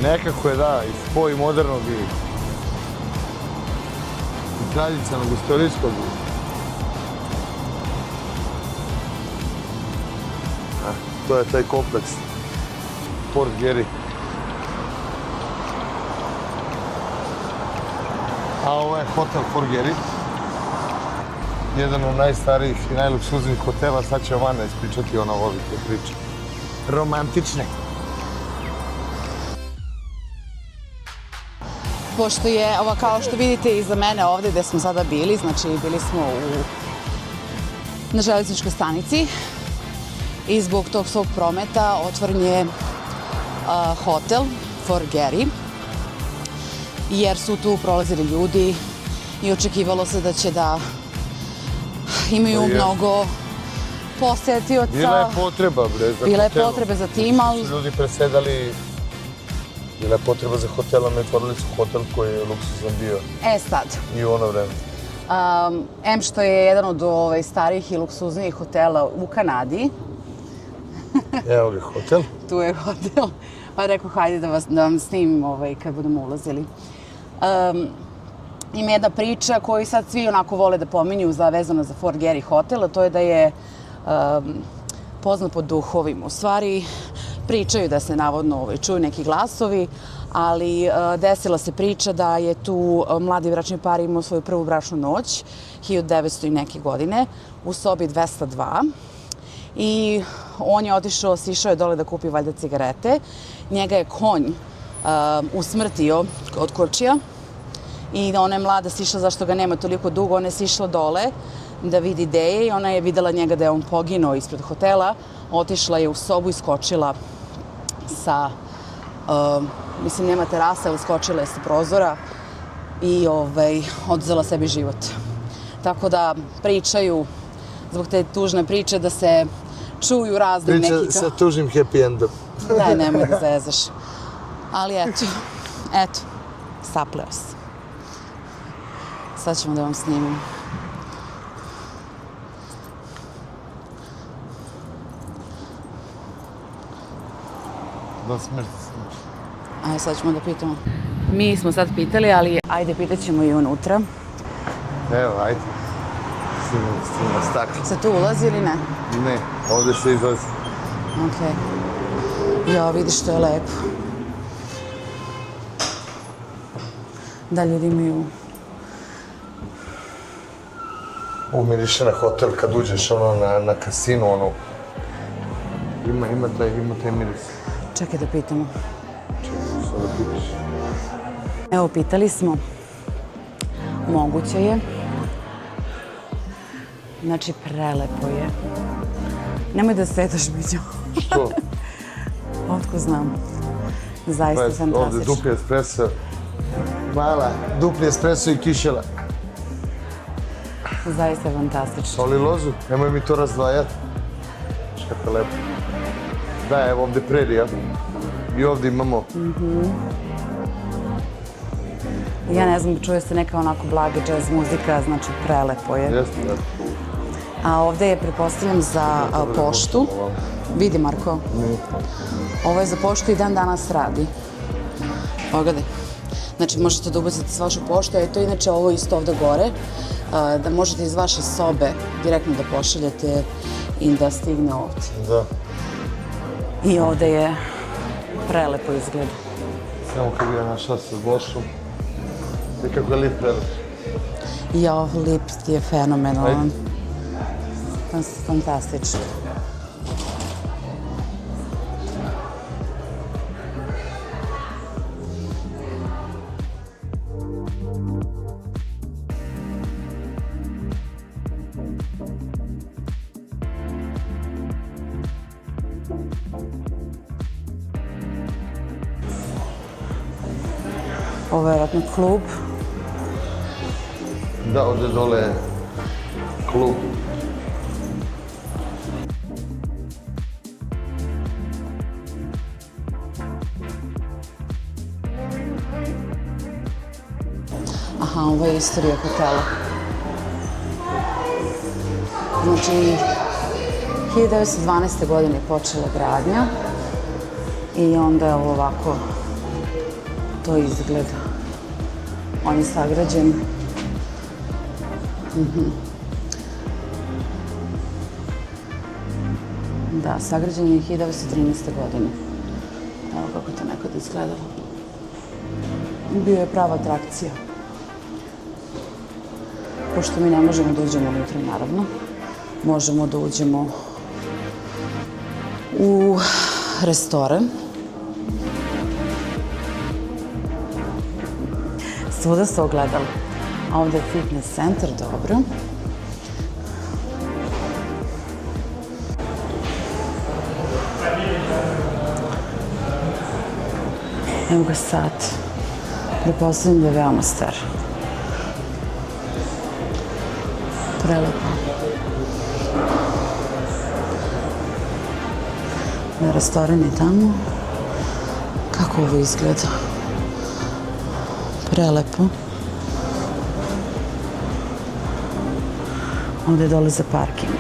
Nekako je, da, i spoj modernog i tradicionalnog, istorijskog. To je taj kompleks Fort Garry. A ovo je hotel Fort Garry. Jedan od najstarijih i najluksuznijih hotela. Sad će Vana ispričati, ona voli te priče. Romantične. Pošto je, kao što vidite iza mene ovdje gdje smo sada bili, znači bili smo na železničkoj stanici i zbog tog svog prometa otvoren je hotel Fort Garry, jer su tu prolazili ljudi i očekivalo se da će da imaju mnogo posetioca. Bila je potreba, bre, za hotelom. Bila je potreba za tim, ali... Ljudi presedali. Bila je potreba za hotelom, otvorili su hotel koji je luksuzan bio. Sad. I u ono vreme. Em što je jedan od starijih i luksuznijih hotela u Kanadi. Evo ga hotel. Tu je hotel. Pa rekao, hajde da vam snimim kad budemo ulazili. Ima jedna priča koju sad svi onako vole da pominju vezano za Fort Garry hotel, a to je da je poznat po duhovima. U stvari, pričaju da se navodno čuju neki glasovi, ali desila se priča da je tu mladi bračni par imao svoju prvu bračnu noć, 1900 i neke godine, u sobi 202. I on je otišao, sišao je dole da kupi valjda cigarete. Njega je konj usmrtio od kočija i ona je mlada sišla, zašto ga nema toliko dugo, ona je sišla dole da vidi gde je i ona je videla njega da je on poginuo ispred hotela. Otišla je u sobu i skočila sa, mislim, nema terasa, ali skočila je sa prozora i oduzela sebi život. Tako da pričaju, zbog te tužne priče, da se čuju razne neki... Priča sa tužnim happy endom. Daj, nemoj da zezaš. Ali eto, sapleo se. Sad ćemo da vam snimim. Do smrti. Ajde, sad ćemo da pitamo. Mi smo sad pitali, ali ajde, pitat ćemo i unutra. Evo, ajde. Stima stakle. Se tu ulazi ili ne? Ne, ovdje se izlazi. Okej. Ja, vidiš što je lepo. Da, ljudi imaju... Umiriše na hotel kad uđeš na kasinu, ono... Ima taj miris. Čekaj da pitamo. Čekaj, sad da pitaš. Evo, pitali smo. Moguće je. Znači, prelepo je. Nemoj da sedaš, Miđo. Što? Otko znam. Zaista fantastično. Ovdje dupli espresso. Mala, dupli espresso i kišela. Zaista je fantastično. Soli lozu, nemoj mi to razdvajati. Znaš kako je lepo. Da, evo ovdje prerija. I ovdje imamo... Ja ne znam, čuje se neka onako blaga jazz muzika, znači prelepo je. Jeste, da. A ovdje je, pretpostavljam, za poštu. Vidi, Marko. Ovo je za poštu i dan danas radi. Pogledaj. Znači, možete da ubacite s vašu poštu, a je to inače ovo isto ovdje gore, da možete iz vaše sobe direktno da pošaljete i da stigne ovdje. Da. I ovdje je prelepo izgleda. Samo kad bi ja našla sa Bošom. I kako je lip prelep. Ja, lip je fenomenalan. Fantastično. Ovo je vjerojatno klub. Da, ovdje dole je klub. Aha, ovo je istorija hotela. Znači, 1912. godine je počela gradnja i onda je ovo ovako to izgleda. On je sagrađen. Da, sagrađen je 1913. godine. Evo kako to nekad izgledalo. Bio je prava atrakcija. Pošto mi ne možemo da uđemo unutra, naravno. Možemo da uđemo u restoran. Svuda se ogledalo. A ovdje je fitness centar, dobro. Evo ga sat. Pretpostavljam da je veoma star. Prelepo. Restoran je tamo. Kako ovo izgleda? Prelepo. Ovdje je dole za parking.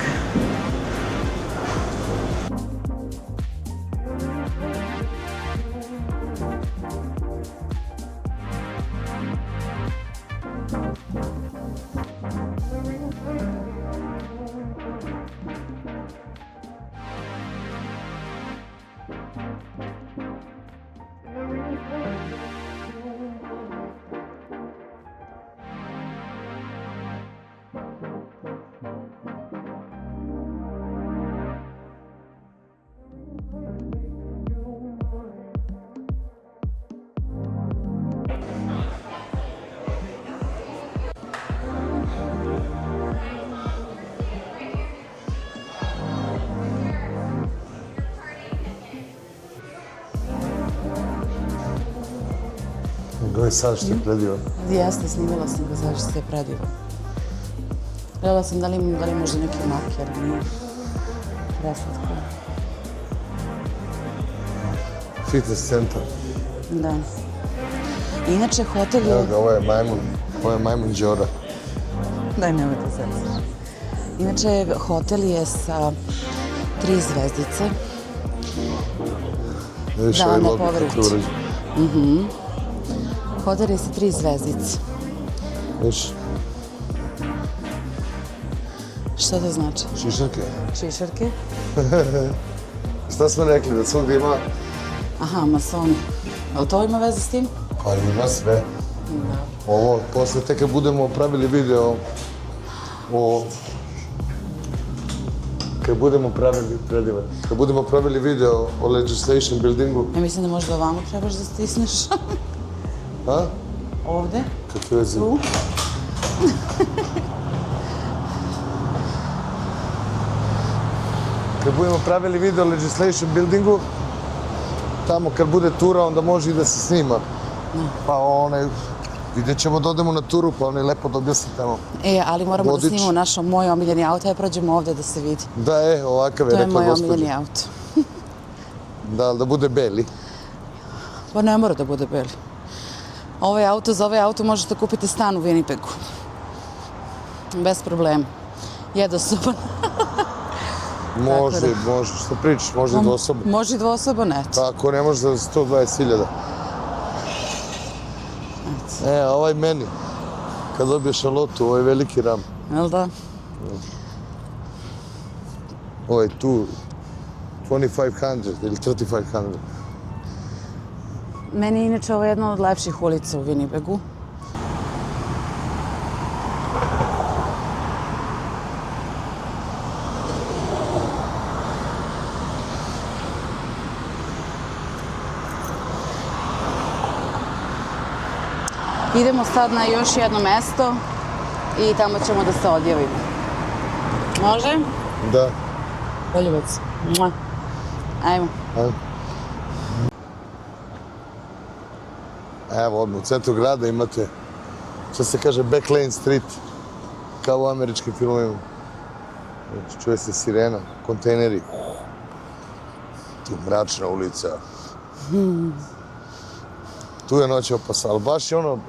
Gledaj sad što je predivan. Jeste, snimila sam ga zašto je predivan. Gledala sam da li možda neki mak, jer nije preslatko. Fitness centar. Da. Inače, hotel je... Evo ga, ovo je majmun Đora. Daj, nemoj da zezaš. Inače, hotel je sa 3 zvezdice. Da viš Da, ovaj na logo kako je povrću. urađen. Hotel je sa 3 zvezdice. Viš, Šta to znači? šišarke. Šišarke? Šta smo rekli, da svugdje ima? Aha, masoni. Ali to ima veze s tim? Pa ima sve. Da. Ovo, posle tek kad budemo pravili video o... Kad budemo pravili, predivan, kad budemo pravili video o legislation buildingu, Ja mislim da možda ovamo trebaš da stisneš. a? Ovde? Kakve veze? Tu? Kad budemo pravili video o legislation buildingu, tamo kad bude tura, onda može i da se snima. Pa onaj, vidjet ćemo da odemo na turu, pa onaj lepo da objasni tamo. Ali moramo Vodič. da snimamo naš moj omiljeni auto, ja prođemo ovde da se vidi. Da, ovakav je To je rekla moj gospođa. omiljeni auto. Da bude beli. Pa ne mora da bude beli. Za ovaj auto možete kupiti stan u Winnipegu. Bez problema. Jednosoban. Može, što pričaš, može i dvosoban. Može i dvosoban, eto. Ako ne može za 120.000. Ovaj meni, kad dobiješ na lotu, ovaj veliki ram. Jel da? Ovaj tu, 2500 ili 3500. Meni je inače ovo jedna od lepših ulica u Winnipegu. Idemo sad na još jedno mesto i tamo ćemo da se odjavimo. Može? Da. Poljubac. Mua. Ajmo. Evo, odmah u centru grada imate, što se kaže, Backlane Street, kao u američkim filmovima. Znači, čuje se sirena, kontejneri. Tu mračna ulica. Tu je noć opasna, ali baš je ono,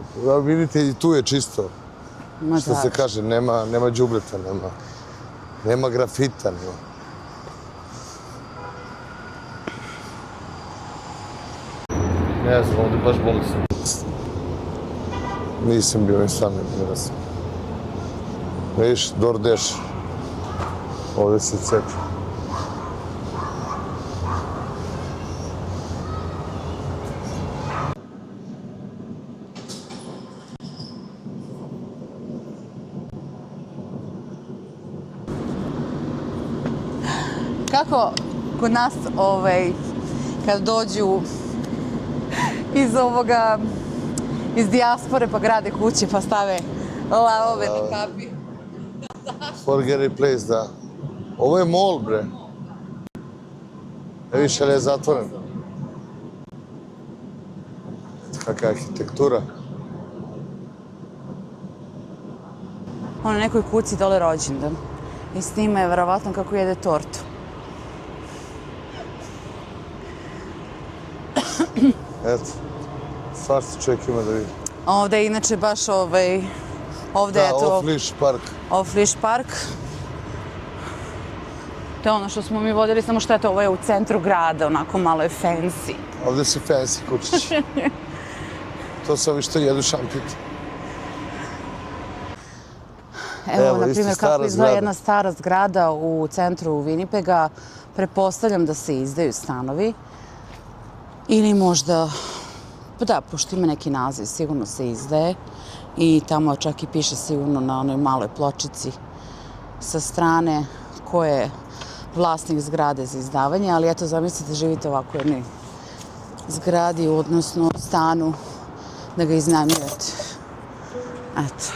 vidite i tu je čisto. Što se kaže, nema đubreta, nema grafita. Ne znam, ovdje baš boli se. Nisam bio ni stvarno ne sam. Vidiš, DoorDash. Ovdje se cepi. Kako kod nas, kad dođu iz dijaspore pa grade kuće pa stave lavove na kapi. Forget replace, da. Ovo je mall, bre. Ne više, ali je zatvoren. Kakva arhitektura. Na nekoj kući dole rođendan. I snima je verovatno kako jede tortu. Eto, svašta čovjek ima da vidi. Ovde je inače baš ovde je to... Off-Leash park. Off-Leash park. To je ono što smo mi vodili, samo što je to, ovo je u centru grada, onako malo je fancy. Ovde su fancy kućići. To su ovi što jedu šampit. Evo, na primjer, kako izgleda jedna stara zgrada u centru Winnipega. Pretpostavljam da se izdaju stanovi. Ili možda, pa da, pošto ima neki naziv, sigurno se izdaje. I tamo čak i piše sigurno na onoj maloj pločici sa strane ko je vlasnik zgrade za izdavanje. Ali eto, zamislite, živite ovako u jednoj zgradi, odnosno stanu, da ga iznajmljujete. Eto.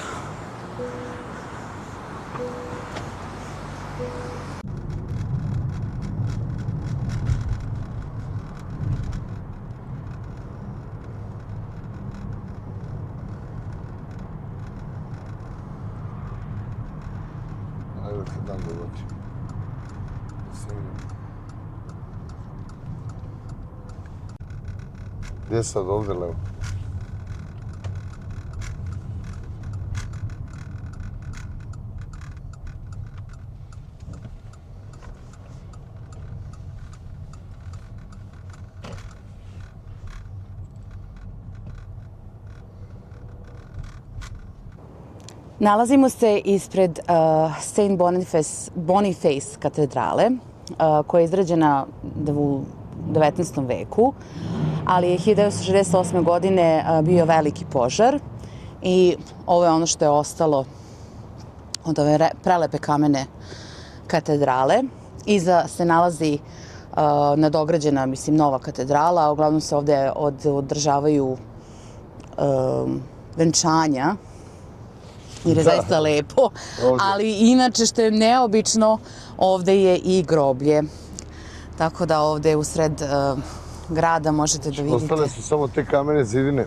Ajde, kad dan dogodi. Gdje je sad ovdje levo? Nalazimo se ispred St. Boniface katedrale, koja je izrađena u 19. veku, ali je 1968. godine bio veliki požar i ovo je ono što je ostalo od ove prelepe kamene katedrale. Iza se nalazi nadograđena, mislim, nova katedrala, a uglavnom se ovde održavaju venčanja, jer je zaista lepo, ali inače što je neobično, ovde je i groblje. Tako da ovde u sred grada možete da vidite. Ostale su samo te kamene zidine,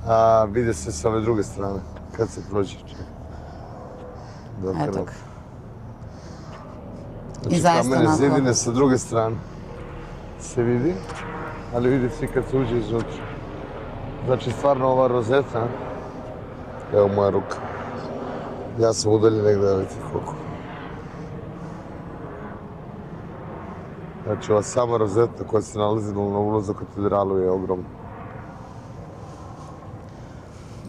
a vide se sa ove druge strane, kad se prođe. Eto ga. Znači, kamene zidine sa druge strane se vidi, ali vidi se kad se uđe iznutra. Znači, stvarno ova rozeta, evo moja ruka. Ja sam udaljen negdje, da vidite koliko. Znači, ova sama rozeta koja se nalazi na ulazu u katedralu je ogromna.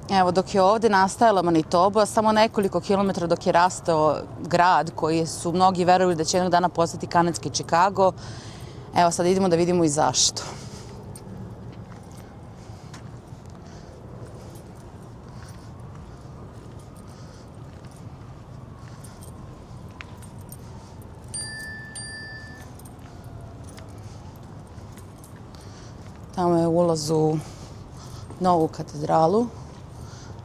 Evo, dok je ovde nastajala Manitoba, samo nekoliko kilometara dok je rastao grad koji su mnogi verovali da će jednog dana postati kanadski Chicago. Evo, sad idemo da vidimo i zašto. Tamo je ulaz u novu katedralu.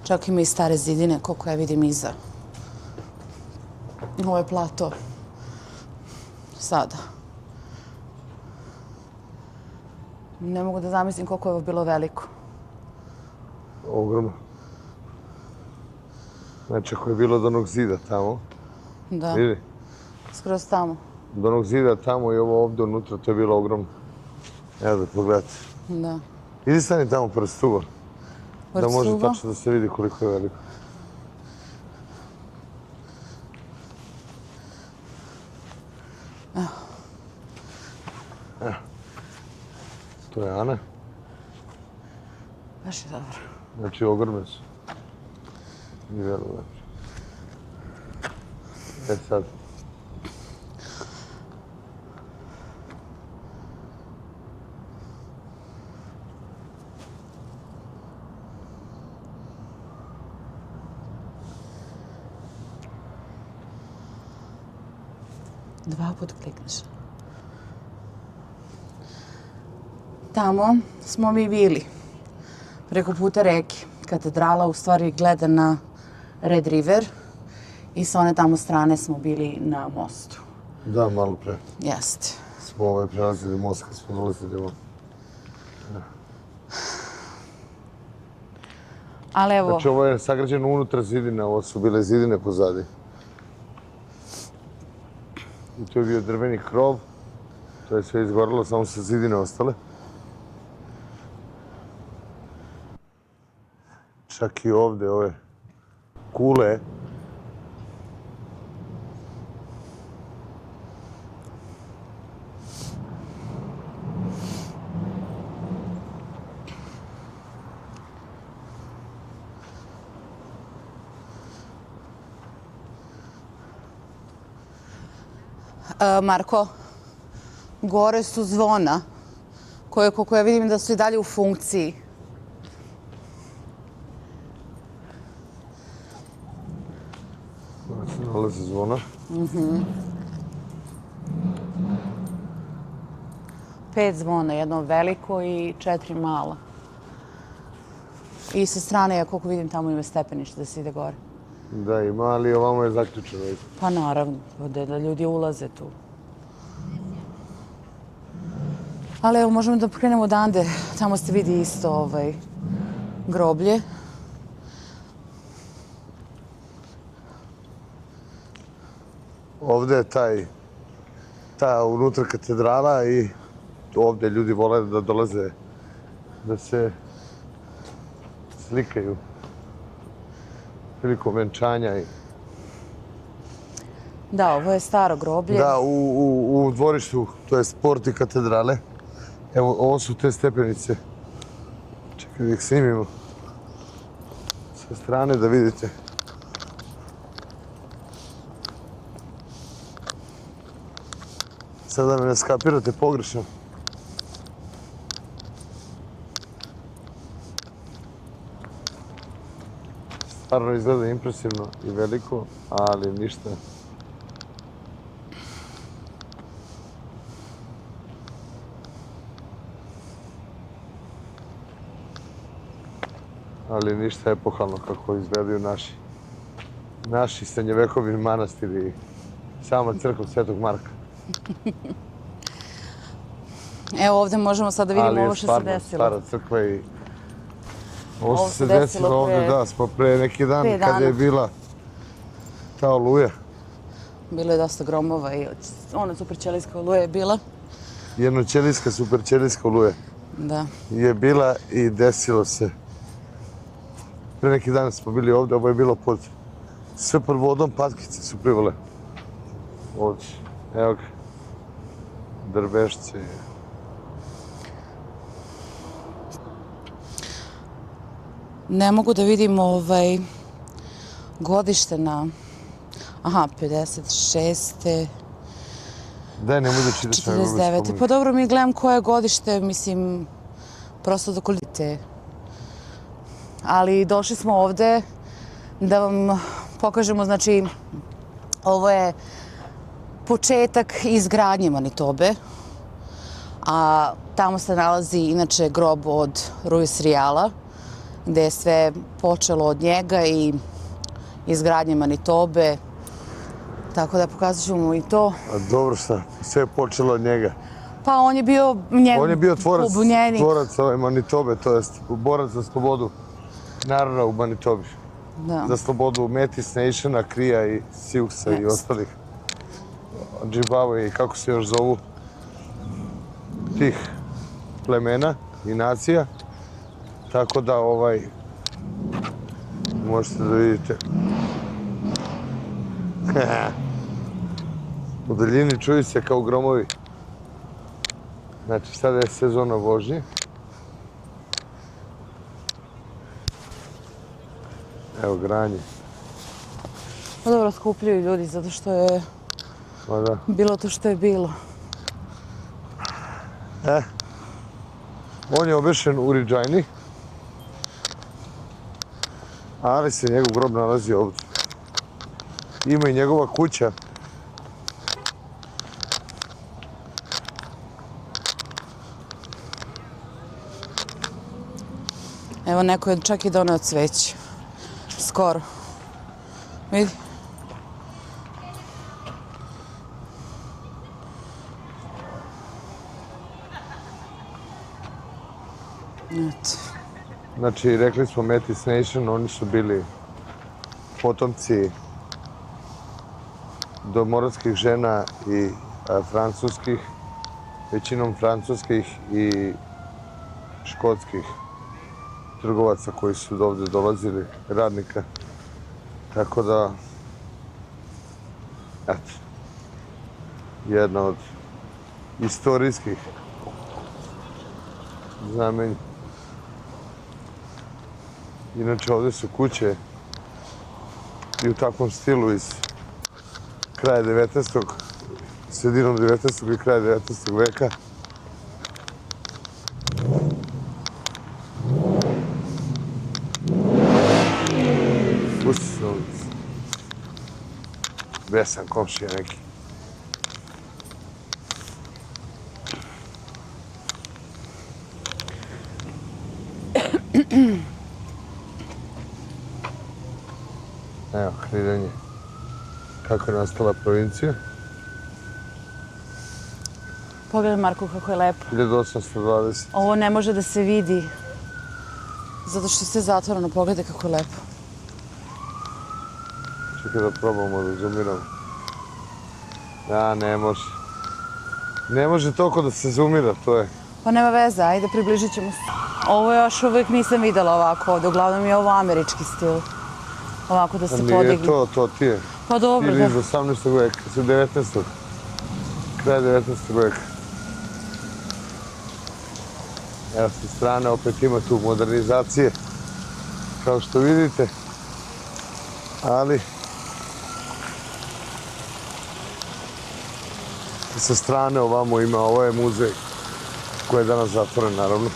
Čak ima i stare zidine, koliko ja vidim iza. Ovo je plato. Sada. Ne mogu da zamislim koliko je ovo bilo veliko. Ogromno. Znači, ako je bilo od onog zida tamo, Da, vidi, skroz tamo. od onog zida tamo i ovo ovdje unutra, to je bilo ogromno. Evo da pogledate. Da. Idi stani tamo pored stuba, da Pored može stuba. tačno da se vidi koliko je veliko. Evo. To je Ana. Baš je dobro. Znači, ogromne su. I vrlo lepo. Sad. Dva put klikneš. Tamo smo mi bili. Preko puta reke. Katedrala u stvari gleda na Red River i sa one tamo strane smo bili na mostu. Da, malo pre. Jeste. Smo prelazili most kad smo dolazili ovo. Ali evo, Znači, ovo je sagrađeno unutra zidine, ovo su bile zidine pozadi. I tu je bio drveni krov, to je sve izgorilo, samo su zidine ostale. Čak i ovdje, ove kule. Marko, gore su zvona koje, koliko ja vidim da su i dalje u funkciji. Ovo se nalazi zvona. 5 zvona, jedno veliko i 4 mala. I sa strane, ja koliko vidim, tamo ima stepenište da se ide gore. Da, ima, ali ovamo je zaključeno. Pa naravno, da ljudi ulaze tu. Ali evo, možemo da krenemo odande. Tamo se vidi isto groblje. Ovdje je ta unutra katedrala i ovdje ljudi vole da dolaze, da se slikaju prilikom venčanja. Da, ovo je staro groblje. Da, u dvorištu, to je porti katedrale. Evo, ovo su te stepenice. Čekaj da ih snimimo. Sa strane da vidite. Sada me ne skapirate pogrešno. Stvarno izgleda impresivno i veliko, ali ništa. Ali ništa epohalno kako izgledaju naši srednjevekovni manastiri i sama crkva Svetog Marka. Evo ovdje možemo sad da vidimo Ali je ovo što se stvarno desilo. stara crkva i ovo što se desilo ovdje, da, smo pre neki dan 5 kad je dana. bila ta oluja. Bilo je dosta gromova i ona superćelijska oluja je bila. Jednoćelijska, superćelijska oluja Da. je bila i desilo se. Pre neki dan smo bili ovdje, ovo je bilo sve pod vodom, patkice su privale. Ovdje, evo ga, drvešće. Ne mogu da vidim godište na... Aha, 56. Daj, nemoj da čitaš na 49. Pa dobro, mi gledam koje godište, mislim, prosto da koliko. Ali došli smo ovde da vam pokažemo, znači, ovo je početak izgradnje Manitobe, a tamo se nalazi inače grob od Ruiz Riala, gde je sve počelo od njega i izgradnje Manitobe. Tako da pokazat ćemo i to. A dobro šta, sve je počelo od njega. Pa on je bio On je bio tvorac pobunjenik. Manitobe, to jest borac za slobodu. naroda u Manitobi. Da. Za slobodu Metis Nationa, Krija i Siouxa i ostalih. Ojibwe i kako se još zovu tih plemena i nacija. Tako da možete da vidite. U daljini čuju se kao gromovi. Znači, sada je sezona vožnje. Evo, granje. Pa dobro, skupljaju ljudi zato što je Ma da. bilo to što je bilo. On je obešen u Regini, ali se njegov grob nalazi ovdje. Ima i njegova kuća. Evo, neko je čak i doneo cveće. Skoro. Vidi. Eto. Znači, rekli smo Metis Nation, oni su bili potomci domorodskih žena i francuskih, većinom francuskih i škotskih trgovaca koji su ovdje dolazili, radnika. Tako da, eto, jedna od istorijskih znamenja. Inače, ovdje su kuće i u takvom stilu iz kraja 19. sredinom 19. i kraja 19. veka. Besan komšija neki. Evo, Hridanje. Kako je nastala provincija? Pogledaj, Marko, kako je lepo. 1820. Ovo ne može da se vidi zato što je sve zatvoreno. Pogledaj kako je lepo. Čekaj da probamo da zoomiramo. Ne može. Ne može toliko da se zoomira, to je. Pa nema veze, ajde približit ćemo se. Ovo još uvijek nisam videla ovako ovdje. Uglavnom je ovo američki stil. Ovako da se podigli. Nije to ti je. Pa dobro, Ili da. iz 18. veka, iz 19. Kraj 19. veka. Evo sa strane opet ima tu modernizacije, kao što vidite. Ali sa strane ovamo ima, ovo je muzej koji je danas zatvoren, naravno.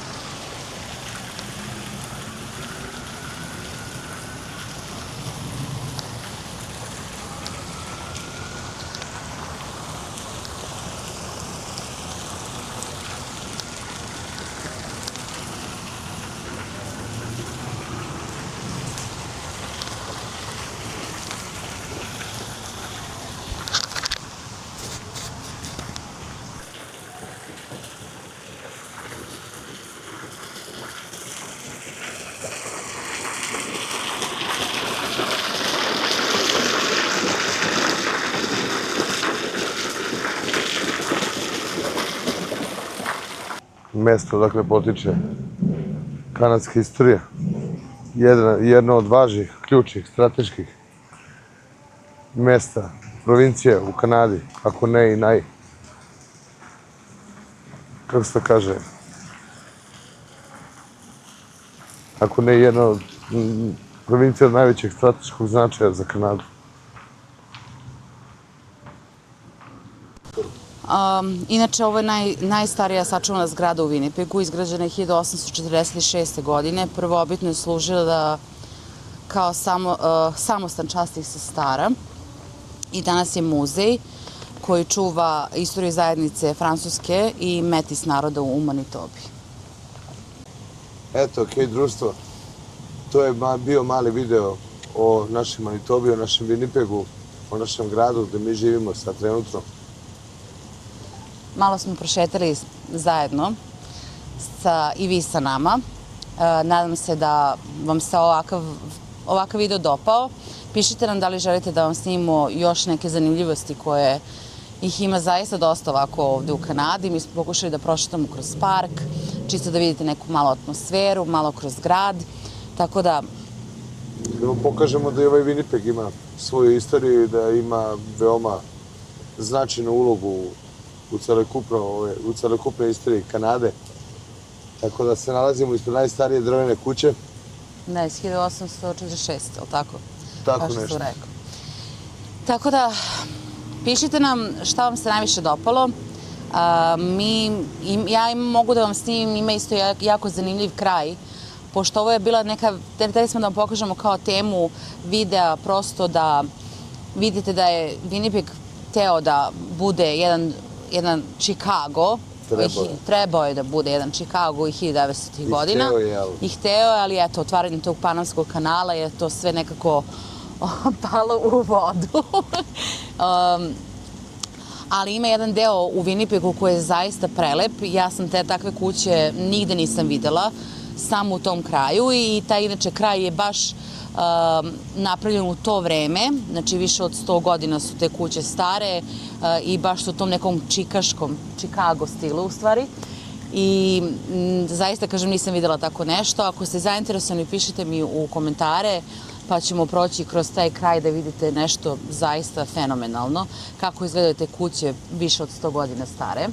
Mesto odakle potiče kanadska istorija. Jedno od važnih, ključnih, strateških mesta, provincije u Kanadi, ako ne i kako se to kaže, ako ne jedna od provincija od najvećeg strateškog značaja za Kanadu. Inače, ovo je najstarija sačuvana zgrada u Winnipegu, izgrađena je 1846. godine. Prvobitno je služila kao samostan časnih sestara i danas je muzej koji čuva istoriju zajednice Francuske i Metis naroda u Manitobi. Eto, okej, društvo. To je bio mali video o našem Manitobi, o našem Winnipegu, o našem gradu gde mi živimo sad trenutno. Malo smo prošetali zajedno i vi sa nama. Nadam se da vam se ovakav video dopao. Pišite nam da li želite da vam snimimo još neke zanimljivosti koje ih ima zaista dosta ovako ovde u Kanadi. Mi smo pokušali da prošetamo kroz park, čisto da vidite neku malu atmosferu, malo kroz grad. Tako da... Da vam pokažemo da i ovaj Winnipeg ima svoju istoriju i da ima veoma značajnu ulogu u celokupnoj istoriji Kanade. Tako da se nalazimo ispred najstarije drvene kuće. Ne, iz 1846, ali tako? Tako nešto. Tako da, pišite nam šta vam se najviše dopalo. Ja mogu da vam snimim, ima isto jako zanimljiv kraj, pošto ovo je bila neka, hteli smo da vam pokažemo kao temu videa, prosto da vidite da je Winnipeg teo da bude jedan Chicago. Trebao je da bude jedan Chicago i 1900. godina. I hteo je, ali eto, otvaranjem tog Panamskog kanala je to sve nekako palo u vodu. Ali ima jedan deo u Winnipegu koji je zaista prelep. Ja sam te takve kuće nigde nisam videla, samo u tom kraju i taj inače kraj je baš napravljen u to vreme, znači više od 100 godina su te kuće stare i baš su u tom nekom Chicago stilu u stvari. I zaista, kažem, nisam videla tako nešto. Ako ste zainteresovani, pišite mi u komentare, pa ćemo proći kroz taj kraj da vidite nešto zaista fenomenalno, kako izgledaju te kuće više od 100 godina stare.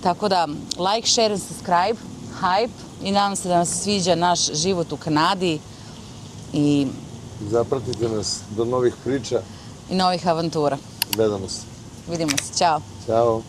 Tako da, like, share and subscribe, hype, i nadam se da vam se sviđa naš život u Kanadi. I zapratite nas do novih priča i novih avantura. Gledamo se. Vidimo se. Ćao. Ćao.